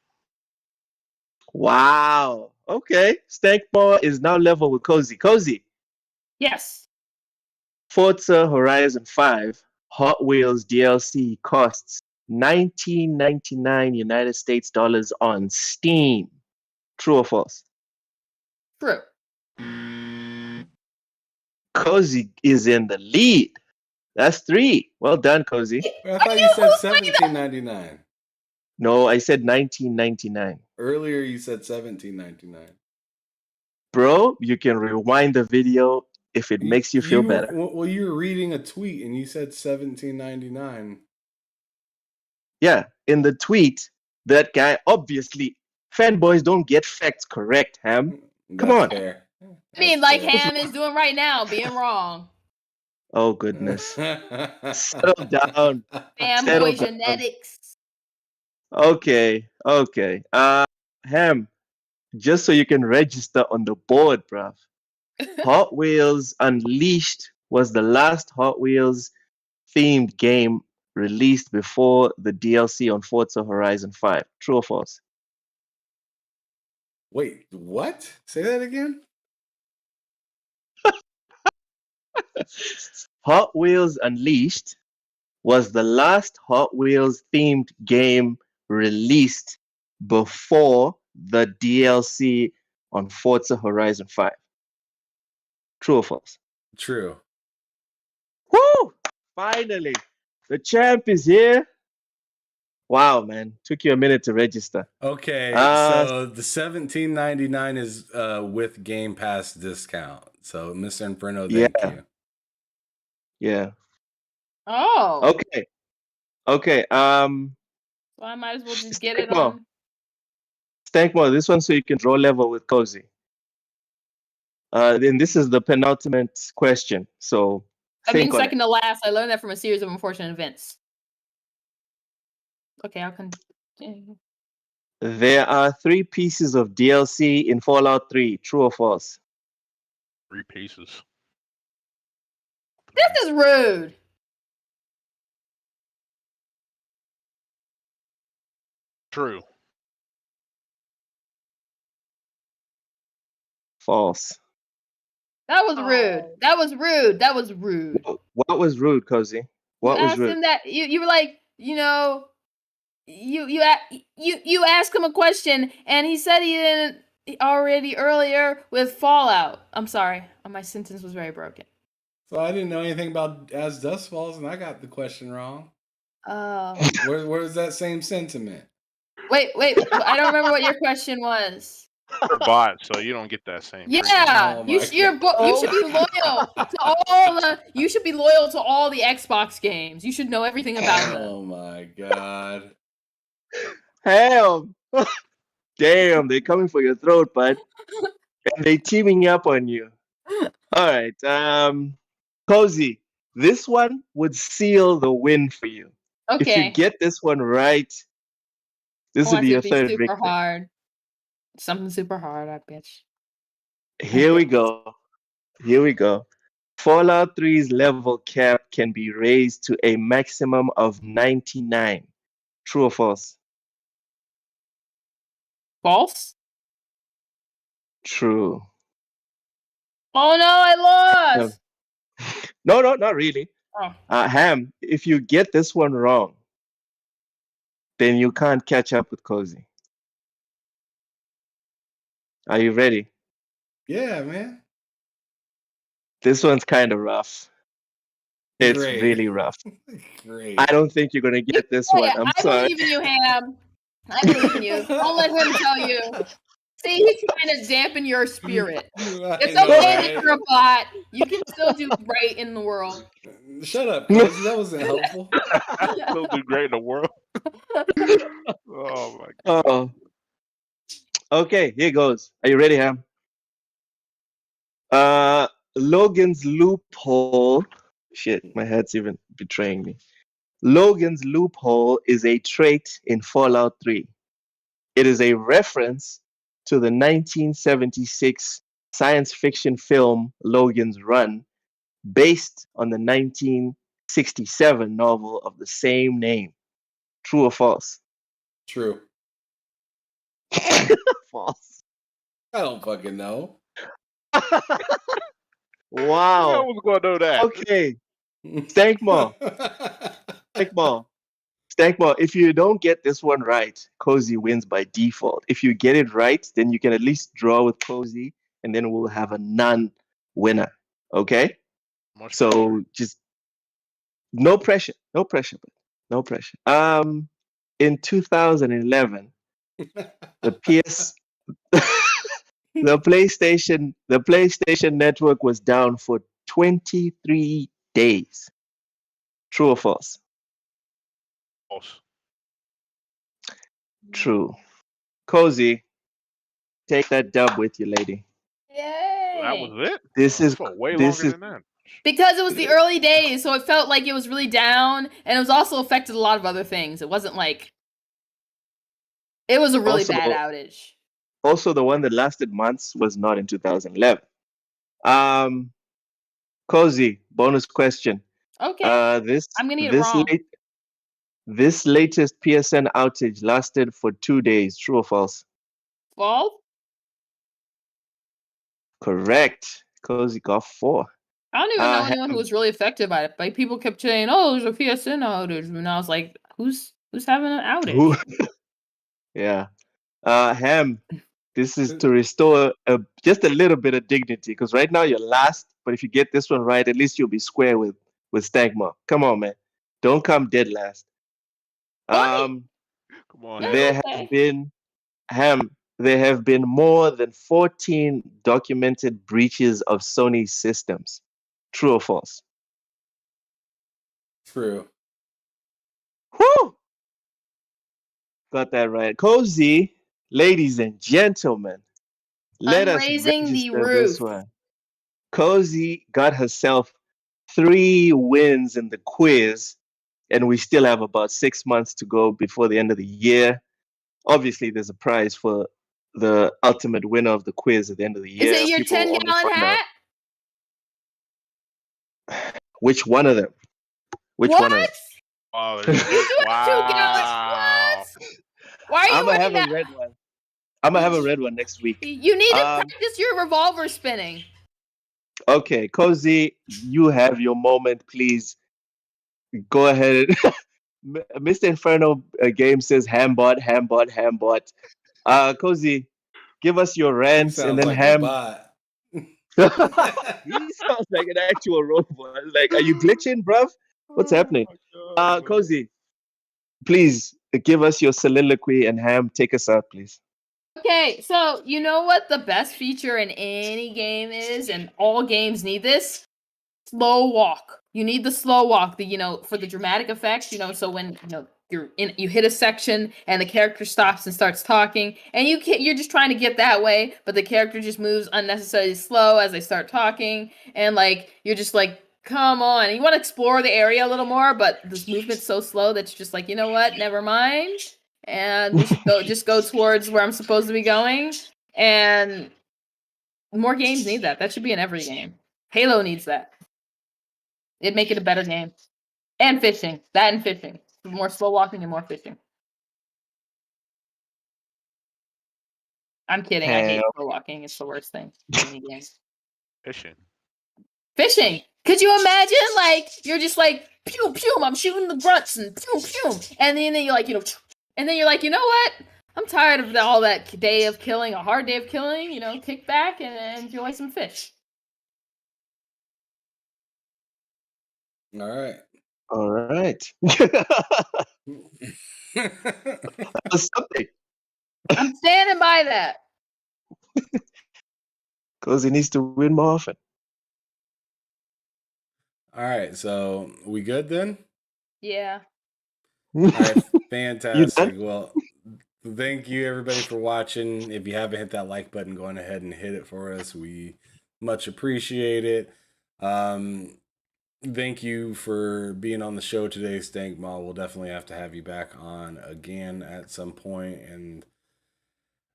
Wow. Okay. Stank Mall is now level with Cozy. Cozy. Yes. Forza Horizon 5 Hot Wheels DLC costs $19.99 United States dollars on Steam. True or false? True. Cozy is in the lead. That's 3. Well done, Cozy. I thought you said $17.99. No, I said $19.99. Earlier you said $17.99. Bro, you can rewind the video if it makes you feel better. Well, you were reading a tweet and you said $17.99. Yeah, in the tweet, that guy, obviously, fanboys don't get facts correct, Ham. Come on. Fair. I mean, like Ham is doing right now, being wrong. Oh, goodness. Settle down. Fanboy genetics. Okay. Ham, just so you can register on the board, bruv. Hot Wheels Unleashed was the last Hot Wheels themed game released before the DLC on Forza Horizon 5. True or false? Wait, what? Say that again? Hot Wheels Unleashed was the last Hot Wheels themed game released before the DLC on Forza Horizon 5. True or false? True. Woo! Finally, the champ is here. Wow, man. Took you a minute to register. Okay, so the $17.99 is with Game Pass discount. So, Mr. Inferno, thank you. Yeah. Oh. Okay. So I might as well just get it on. Stankmore, this one so you can draw level with Cozy. Then this is the penultimate question. So second to last. I learned that from a series of unfortunate events. Okay, I'll continue. There are 3 pieces of DLC in Fallout 3. True or false? 3 pieces. This is rude. True. False. That was rude. That was rude. That was rude. What was rude, Cozy? What was rude? Him that you were like, you asked him a question and he said he didn't already earlier with Fallout. I'm sorry, my sentence was very broken. So I didn't know anything about As Dusk Falls, and I got the question wrong. Where's that same sentiment? Wait, I don't remember what your question was. You're a bot, so you don't get that same. Yeah, you should be loyal to all the. You should be loyal to all the Xbox games. You should know everything about them. Oh my god! Hell, damn! They're coming for your throat, bud. And they teaming up on you. All right, Cozy. This one would seal the win for you. Okay. If you get this one right, this would be your third victory. Super hard. Something super hard, I bitch. Here we go. Fallout 3's level cap can be raised to a maximum of 99. True or false? False? True. Oh no, I lost! No, not really. Oh. Ham, if you get this one wrong, then you can't catch up with Cozy. Are you ready? Yeah, man. This one's kind of rough. It's Great. really rough. Great. I don't think you're gonna get this one. I'm I sorry. believe in you, Ham. I believe in you. Don't let him tell you. See, he's trying to dampen your spirit. It's okay that you're a bot. You can still do right in the world. Shut up, Cozy. That wasn't helpful. Still do great in the world. Oh my god. Oh. Okay, here goes. Are you ready, Ham? Logan's loophole. Shit, my head's even betraying me. Logan's loophole is a trait in Fallout 3. It is a reference to the 1976 science fiction film Logan's Run, based on the 1967 novel of the same name. True or false? True. False. I don't fucking know. Wow. I was gonna know that. Okay. Stankmore. Stankmore, if you don't get this one right, Cozy wins by default. If you get it right, then you can at least draw with Cozy, and then we'll have a non-winner. Okay? Much So better. just no pressure. No pressure. No pressure. In 2011, the PS the PlayStation network was down for 23 days. True or false? False. True. Cozy, take that dub with you, lady. That Yay! was it. This is For way this longer is than that. Because it was the early days, so it felt like it was really down, and it was also affected a lot of other things. It wasn't like it was a really Also- bad outage. also the one that lasted months was not in 2011. Cozy, bonus question. Okay, This I'm gonna get it this wrong. this latest PSN outage lasted for 2 days. True or false? False? Correct. Cozy got 4. I don't even know Uh, anyone who was really affected by it. Like people kept saying, "Oh, there's a PSN outage," and I was like, "Who's having an outage?" Who? Yeah. Ham, this is to restore just a little bit of dignity, because right now you're last, but if you get this one right, at least you'll be square with Stagma. Come on, man. Don't come dead last. Funny. Come on. That's There okay. have been there have been more than 14 documented breaches of Sony systems. True or false? True. Whew! Got that right. Cozy, ladies and gentlemen, let I'm us raising the register this roof. one. Cozy got herself 3 wins in the quiz, and we still have about 6 months to go before the end of the year. Obviously, there's a prize for the ultimate winner of the quiz at the end of the year. Is it your People will 10 only gallon find out hat? which one of them. Which What? one of them? Oh, You do have 2 gallons. wow. What? Why are you I'm gonna have wearing a that? red one. I'm gonna have a red one next week. You need to Um, practice your revolver spinning. Okay, Cozy, you have your moment. Please go ahead. Mr. Inferno game says hambot, hambot, hambot. Cozy, give us your He rant, and sounds then like a Ham. bot. He sounds like an actual robot. Like, are you glitching, bruv? What's happening? Oh my God, Cozy, please give us your soliloquy, and Ham, take us out, please. Okay, so you know what the best feature in any game is, and all games need this? Slow walk. You need the slow walk, for the dramatic effect, so when, you hit a section and the character stops and starts talking, and you're just trying to get that way, but the character just moves unnecessarily slow as they start talking, and like you're just like, come on. You want to explore the area a little more, but this movement's so slow that you're just like, you know what? Never mind. And just go towards where I'm supposed to be going. And more games need that. That should be in every game. Halo needs that. It'd make it a better game. And fishing. That and fishing. More slow walking and more fishing. I'm kidding. I hate slow walking. It's the worst thing in any game. Fishing. Fishing. Could you imagine? Like, you're just like, pew, pew, I'm shooting the grunts and pew, pew. And then you're like, and then you're like, you know what? I'm tired of all that day of killing, a hard day of killing, kick back and enjoy some fish. All right. All right. That was something. I'm standing by that. Because he needs to win more often. All right, so we good then? Yeah. All right, You fantastic. done? Well, thank you everybody for watching. If you haven't hit that like button, go on ahead and hit it for us. We much appreciate it. Thank you for being on the show today, Stank Mall. We'll definitely have to have you back on again at some point, and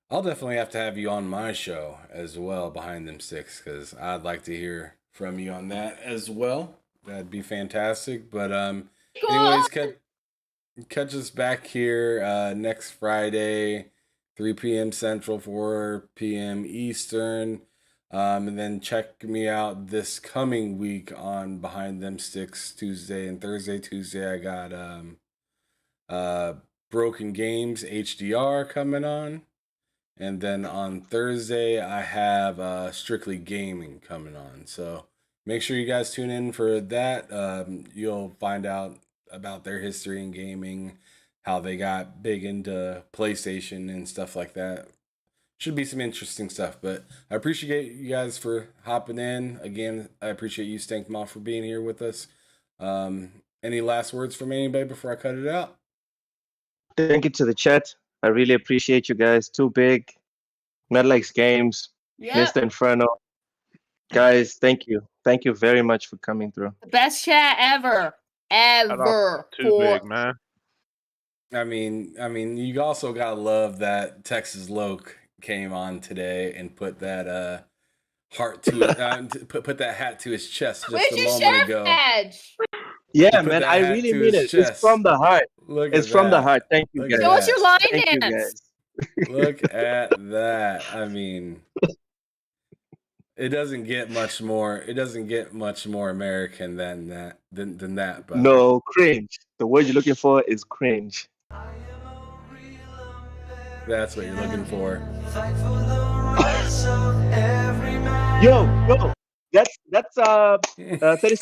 I'll definitely have to have you on my show as well, Behind Them Sticks, because I'd like to hear from you on that as well. That'd be fantastic. But anyways, catch us back here next Friday, 3 p.m. Central, 4 p.m. Eastern. And then check me out this coming week on Behind Them Sticks Tuesday and Thursday. Tuesday I got Broken Games HDR coming on. And then on Thursday I have Strictly Gaming coming on. So make sure you guys tune in for that. You'll find out about their history in gaming, how they got big into PlayStation and stuff like that. Should be some interesting stuff, but I appreciate you guys for hopping in. Again, I appreciate you, Stank Moth, for being here with us. Any last words from anybody before I cut it out? Thank you to the chat. I really appreciate you guys. Too big. Not likes games. Yep. Mr. Inferno. Guys, thank you. Thank you very much for coming through. The best chat ever. Ever. Too big, man. I mean, you also gotta love that Texas Loke came on today and put that heart to it, put that hat to his chest just a moment ago. Badge? Yeah, man, I really mean it. Chest. It's from the heart. Look it's from the heart. Thank you, guys. Show us your line Thank you, dance. guys. Look at that. I mean, it doesn't get much more. It doesn't get much more American than that. Than that. But no, cringe. The word you're looking for is cringe. That's what you're looking for. Yo, that's 30